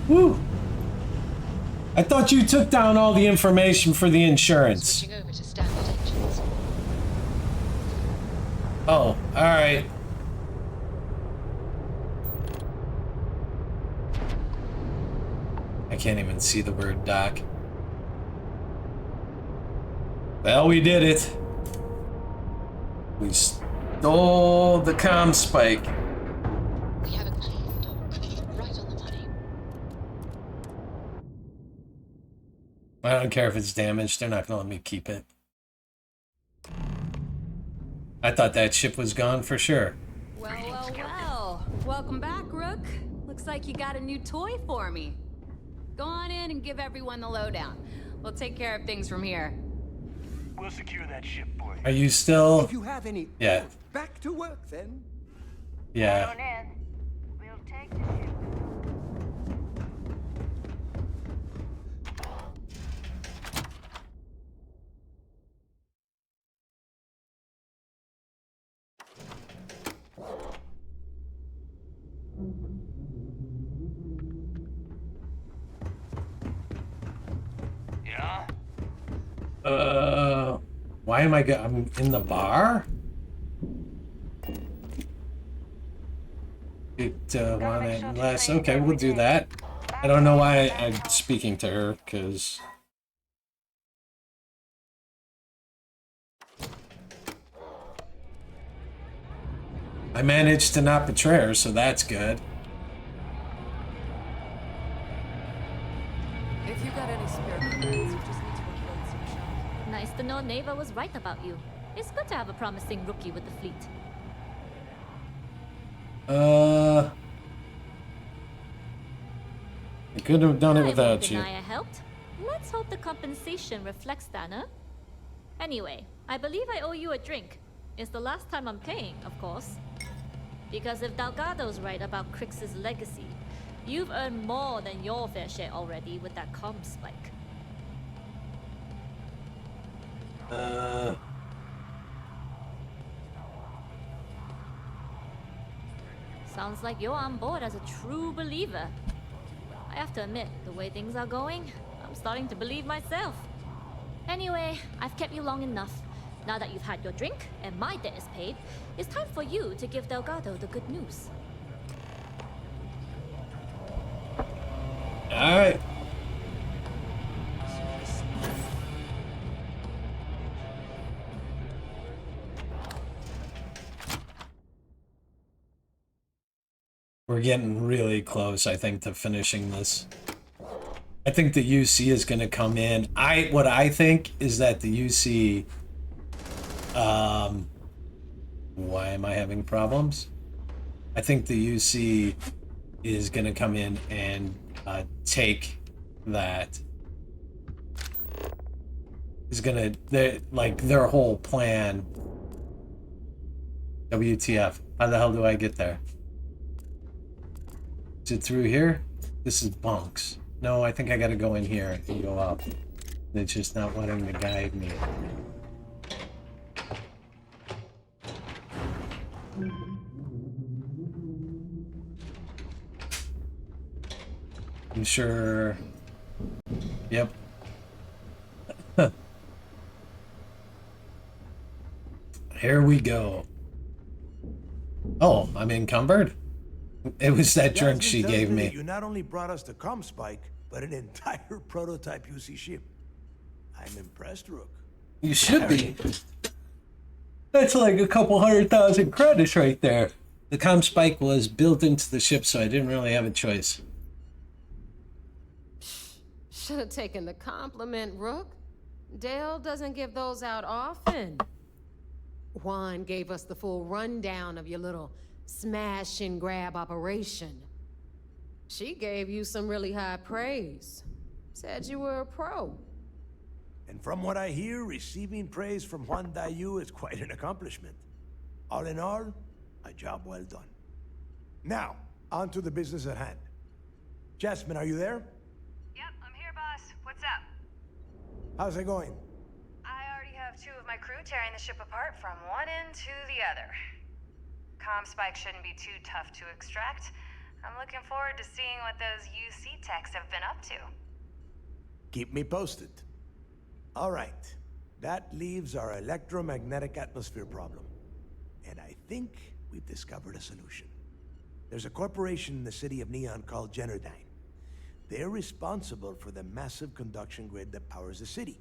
Woo! I thought you took down all the information for the insurance. Switching over to standard engines. Oh, alright. I can't even see the word dock. Well, we did it. We stole the comm spike. We have a clean dock, right on the money. I don't care if it's damaged. They're not going to let me keep it. I thought that ship was gone for sure. Well. Welcome back, Rook. Looks like you got a new toy for me. Go on in and give everyone the lowdown. We'll take care of things from here. We'll secure that ship for you. Are you still... If you have any... Yeah. Back to work, then. Yeah. Come on in. We'll take the ship. Yeah? Why am I'm in the bar? It want it less. Okay, we'll do that. I don't know why I'm speaking to her, because... I managed to not betray her, so that's good. If you got any spare credits, you just need to upload some shop. Nice to know Neva was right about you. It's good to have a promising rookie with the fleet. I couldn't have done it I won't without you. deny I helped. Let's hope the compensation reflects that, huh? Anyway, I believe I owe you a drink. It's the last time I'm paying, of course. Because if Delgado's right about Crix's legacy, you've earned more than your fair share already with that comm spike. Sounds like you're on board as a true believer. I have to admit, the way things are going, I'm starting to believe myself. Anyway, I've kept you long enough. Now that you've had your drink and my debt is paid, it's time for you to give Delgado the good news. Alright. We're getting really close, I think, to finishing this. I think the UC is going to come in. What I think is that the UC... why am I having problems? I think the UC is going to come in and take that. Is going to... like, their whole plan. WTF. How the hell do I get there? Is it through here? This is bunks. No, I think I gotta go in here and go up. It's just not wanting to guide me. I'm sure... Yep. Here we go. Oh, I'm encumbered? It was that drink she gave me. You not only brought us the comm spike, but an entire prototype UC ship. I'm impressed, Rook. You should be. That's like a couple 100,000 credits right there. The comm spike was built into the ship, so I didn't really have a choice. Should have taken the compliment, Rook. Dale doesn't give those out often. Juan gave us the full rundown of your little smash and grab operation. She gave you some really high praise. Said you were a pro. And from what I hear, receiving praise from Juan Dayu is quite an accomplishment. All in all, a job well done. Now, on to the business at hand. Jasmine, are you there? Yep, I'm here, boss. What's up? How's it going? I already have 2 of my crew tearing the ship apart from one end to the other. Comm spike shouldn't be too tough to extract. I'm looking forward to seeing what those UC techs have been up to. Keep me posted. All right. That leaves our electromagnetic atmosphere problem. And I think we've discovered a solution. There's a corporation in the city of Neon called Generdyne. They're responsible for the massive conduction grid that powers the city.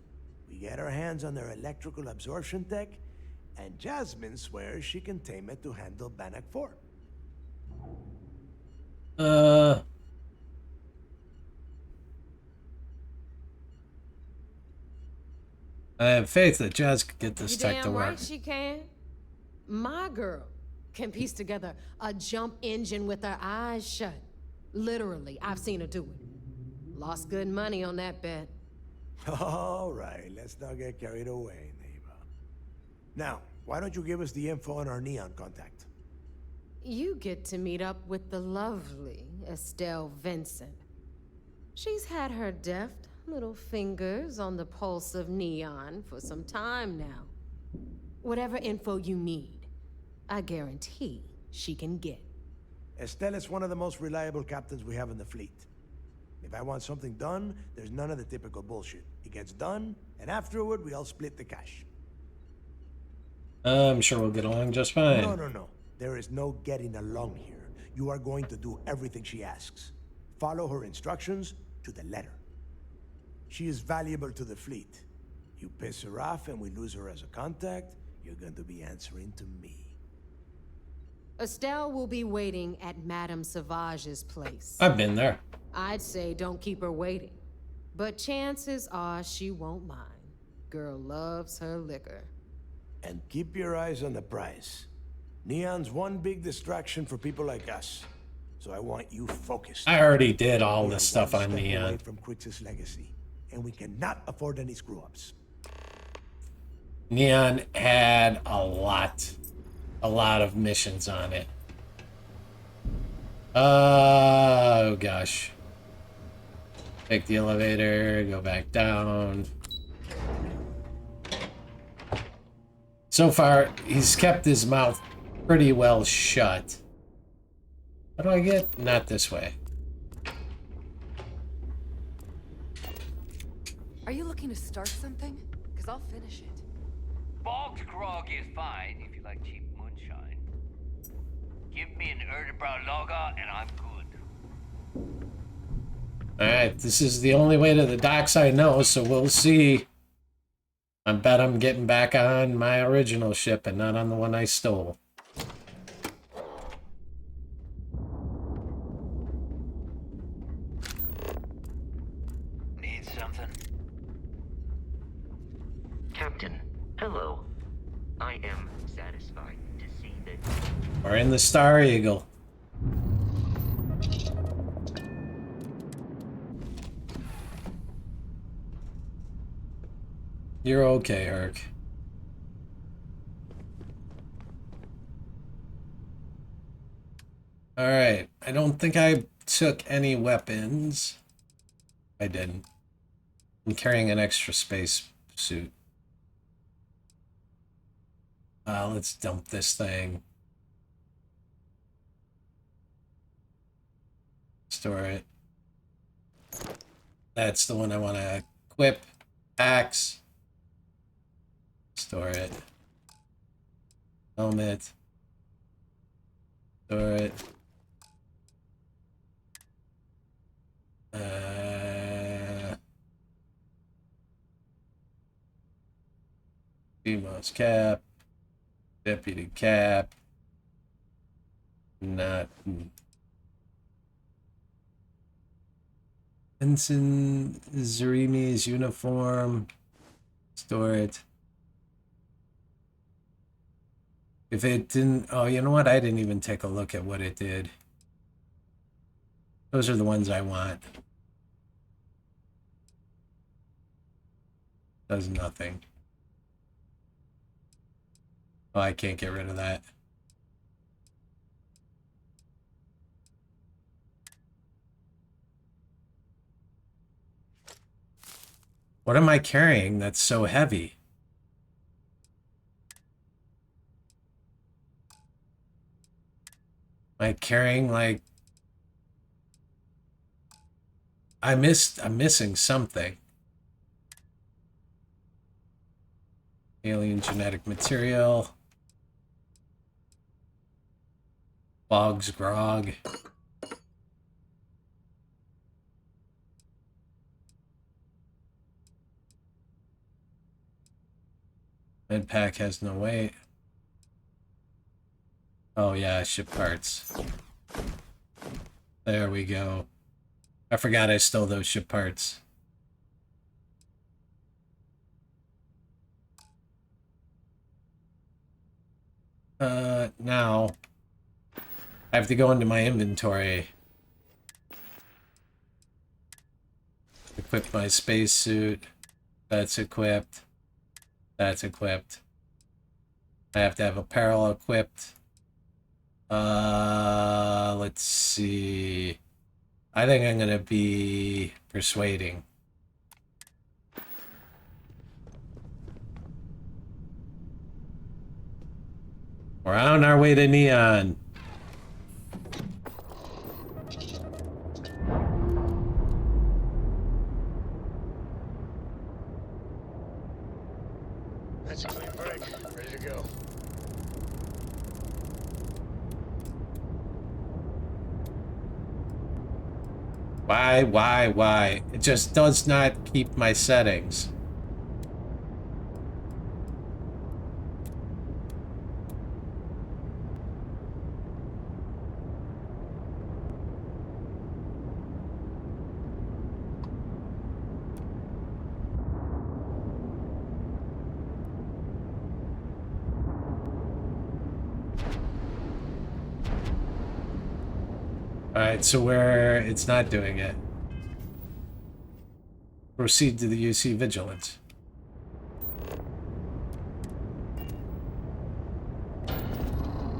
We get our hands on their electrical absorption tech, and Jasmine swears she can tame it to handle Bannock 4. I have faith that Jazz could get this You tech to damn work. right she can. My girl can piece together a jump engine with her eyes shut. Literally, I've seen her do it. Lost good money on that bet. All right, let's not get carried away, neighbor. Now, why don't you give us the info on our Neon contact? You get to meet up with the lovely Estelle Vincent. She's had her deft little fingers on the pulse of Neon for some time now. Whatever info you need, I guarantee she can get. Estelle is one of the most reliable captains we have in the fleet. If I want something done, there's none of the typical bullshit. It gets done, and afterward, we all split the cash. I'm sure we'll get along just fine. No. There is no getting along here. You are going to do everything she asks. Follow her instructions to the letter. She is valuable to the fleet. You piss her off and we lose her as a contact, you're going to be answering to me. Estelle will be waiting at Madame Sauvage's place. I've been there. I'd say don't keep her waiting. But chances are she won't mind. Girl loves her liquor. And keep your eyes on the prize. Neon's one big distraction for people like us. So I want you focused. I already did all We this are stuff one on step away Neon. from Crixus' legacy, and we cannot afford any screw-ups. Neon had a lot of missions on it. Oh gosh. Take the elevator, go back down. So far, he's kept his mouth pretty well shut. How do I get? Not this way. Are you looking to start something? Because I'll finish it. Bog's grog is fine if you like cheap moonshine. Give me an Erdebrow lager and I'm good. Alright, this is the only way to the docks I know, so we'll see. I bet I'm getting back on my original ship and not on the one I stole. Need something? Captain, hello. I am satisfied to see that... We're in the Star Eagle. You're okay, Herc. Alright, I don't think I took any weapons. I didn't. I'm carrying an extra space suit. Let's dump this thing. Store it. That's the one I want to equip. Axe. Store it. Helmet. Store it. Demos cap. Deputy cap. Not. Ensign Zarimi's uniform. Store it. If it didn't... Oh, you know what? I didn't even take a look at what it did. Those are the ones I want. Does nothing. Oh, I can't get rid of that. What am I carrying that's so heavy? Am I carrying like... I'm missing something. Alien genetic material. Bog's grog. Med pack has no weight. Oh yeah, ship parts. There we go. I forgot I stole those ship parts. Now I have to go into my inventory. Equip my spacesuit. That's equipped. That's equipped. I have to have apparel equipped. Let's see. I think I'm gonna be persuading. We're on our way to Neon. That's a clean break. Ready to go. Why? It just does not keep my settings. Alright, so where it's not doing it. Proceed to the UC Vigilance.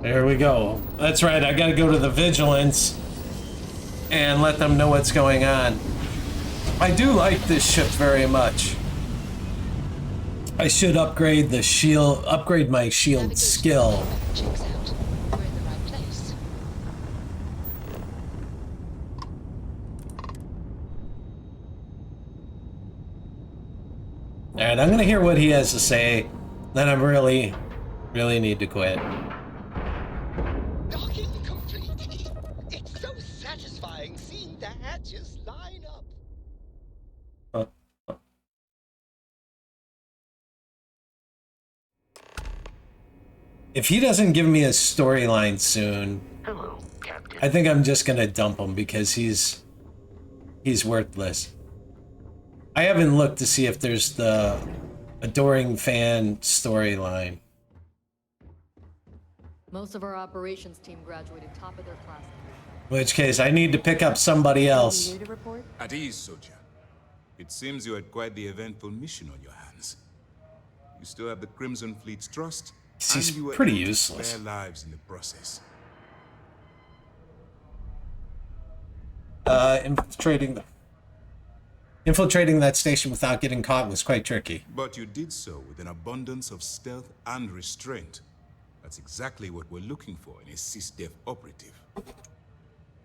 There we go. That's right, I gotta go to the Vigilance and let them know what's going on. I do like this ship very much. I should upgrade the shield, upgrade my shield skill. Alright, I'm gonna hear what he has to say. Then I really need to quit. Docking complete. It's so satisfying seeing the hatches line up. If he doesn't give me a storyline soon, hello, Captain. I think I'm just gonna dump him because he's worthless. I haven't looked to see if there's the adoring fan storyline. Most of our operations team graduated top of their class. In which case, I need to pick up somebody else. At ease, soldier. It seems you had quite the eventful mission on your hands. You still have the Crimson Fleet's trust, He's and you were pretty able to useless. spare lives in the process. Infiltrating that station without getting caught was quite tricky. But you did so with an abundance of stealth and restraint. That's exactly what we're looking for in a SysDef operative.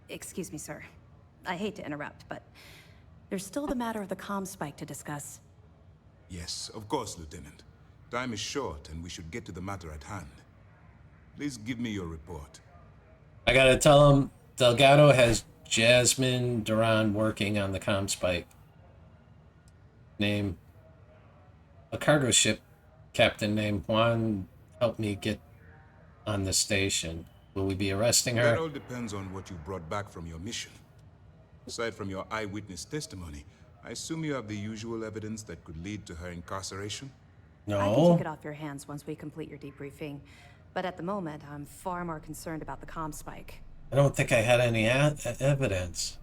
Excuse me, sir. I hate to interrupt, but there's still the matter of the comm spike to discuss. Yes, of course, Lieutenant. Time is short, and we should get to the matter at hand. Please give me your report. I gotta tell him Delgado has Jasmine Duran working on the comm spike. Name a cargo ship captain named Juan helped me get on the station. Will we be arresting her? That all depends on what you brought back from your mission. Aside from your eyewitness testimony, I assume you have the usual evidence that could lead to her incarceration? No. I can take it off your hands once we complete your debriefing. But at the moment, I'm far more concerned about the comm spike. I don't think I had any evidence.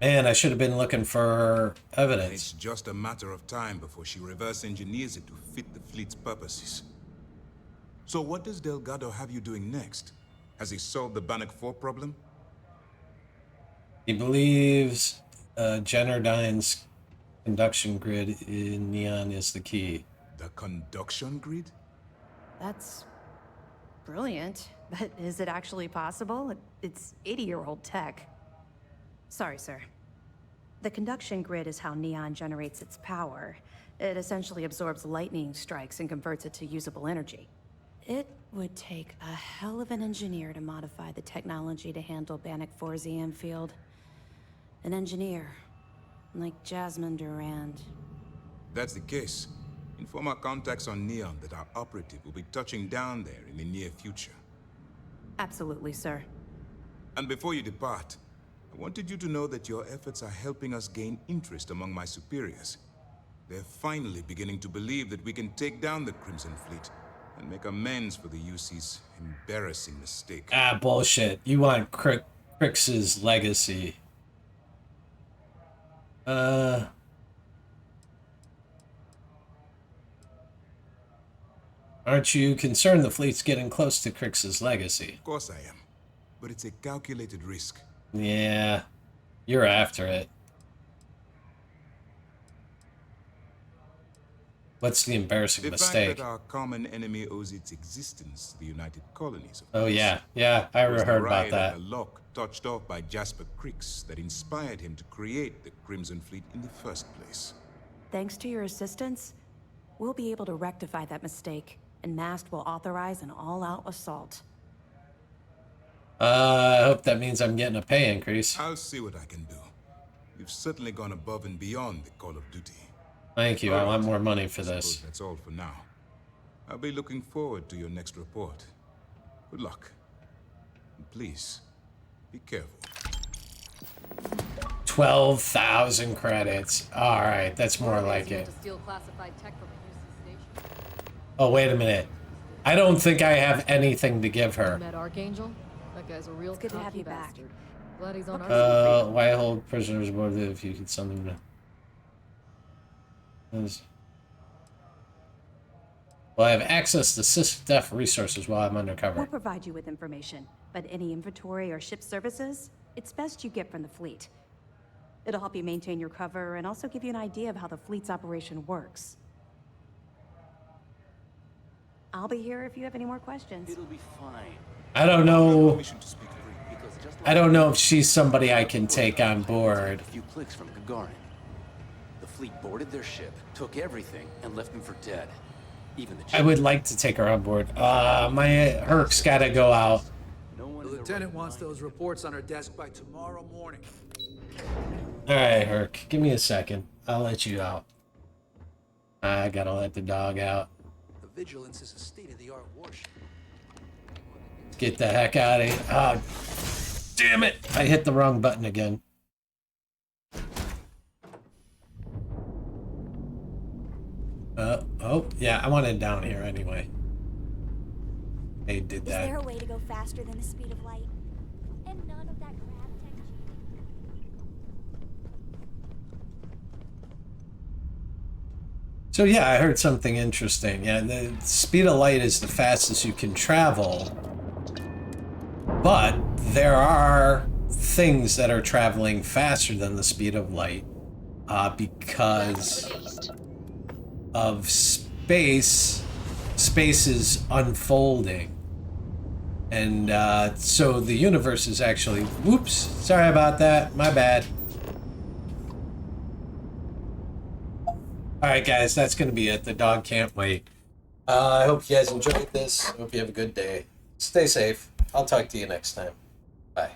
Man, I should have been looking for evidence. It's just a matter of time before she reverse engineers it to fit the fleet's purposes. So what does Delgado have you doing next? Has he solved the Bannock 4 problem? He believes Jennerdine's conduction grid in Neon is the key. The conduction grid? That's brilliant, but is it actually possible? It's 80-year-old tech. Sorry, sir. The conduction grid is how Neon generates its power. It essentially absorbs lightning strikes and converts it to usable energy. It would take a hell of an engineer to modify the technology to handle Bannock 4's EM field. An engineer, like Jasmine Durand. That's the case. Inform our contacts on Neon that our operative will be touching down there in the near future. Absolutely, sir. And before you depart, I wanted you to know that your efforts are helping us gain interest among my superiors. They're finally beginning to believe that we can take down the Crimson Fleet and make amends for the UC's embarrassing mistake. Ah, bullshit. You want Crix's legacy. Aren't you concerned the fleet's getting close to Crix's legacy? Of course I am, but it's a calculated risk. Yeah, you're after it. What's the embarrassing mistake? The fact that our common enemy owes its existence to the United Colonies. Oh yeah, I heard about that. The lock touched off by Jasper Crix that inspired him to create the Crimson Fleet in the first place. Thanks to your assistance, we'll be able to rectify that mistake, and MAST will authorize an all-out assault. I hope that means I'm getting a pay increase. I'll see what I can do. You've certainly gone above and beyond the call of duty. Thank you. I want more money for this. That's all for now. I'll be looking forward to your next report. Good luck. And please, be careful. 12,000 credits. All right, that's more like it. Oh, wait a minute. I don't think I have anything to give her. Met Archangel? That guy's a real It's good to have you bastard. back. Glad he's on our side. Why hold prisoners more than if you could send them to... Well, I have access to sys-def resources while I'm undercover. We'll provide you with information, but any inventory or ship services, it's best you get from the fleet. It'll help you maintain your cover and also give you an idea of how the fleet's operation works. I'll be here if you have any more questions. It'll be fine. I don't know. I don't know if she's somebody I can take on board. A few clicks from Gagarin. The fleet boarded their ship, took everything, and left them for dead. Even the I would like to take her on board. My Herc's gotta go out. The lieutenant wants those reports on her desk by tomorrow morning. Alright, Herc. Give me a second. I'll let you out. I gotta let the dog out. The Vigilance is a state-of-the-art warship. Get the heck out of here. Oh, damn it! I hit the wrong button again. Oh, yeah, I wanted down here anyway. They did that. Is there a way to go faster than the speed of light? And none of that gravitech. So yeah, I heard something interesting. Yeah, the speed of light is the fastest you can travel. But there are things that are traveling faster than the speed of light because of space. Space is unfolding. And so the universe is actually... Whoops, sorry about that. My bad. Alright guys, that's going to be it. The dog can't wait. I hope you guys enjoyed this. I hope you have a good day. Stay safe. I'll talk to you next time. Bye.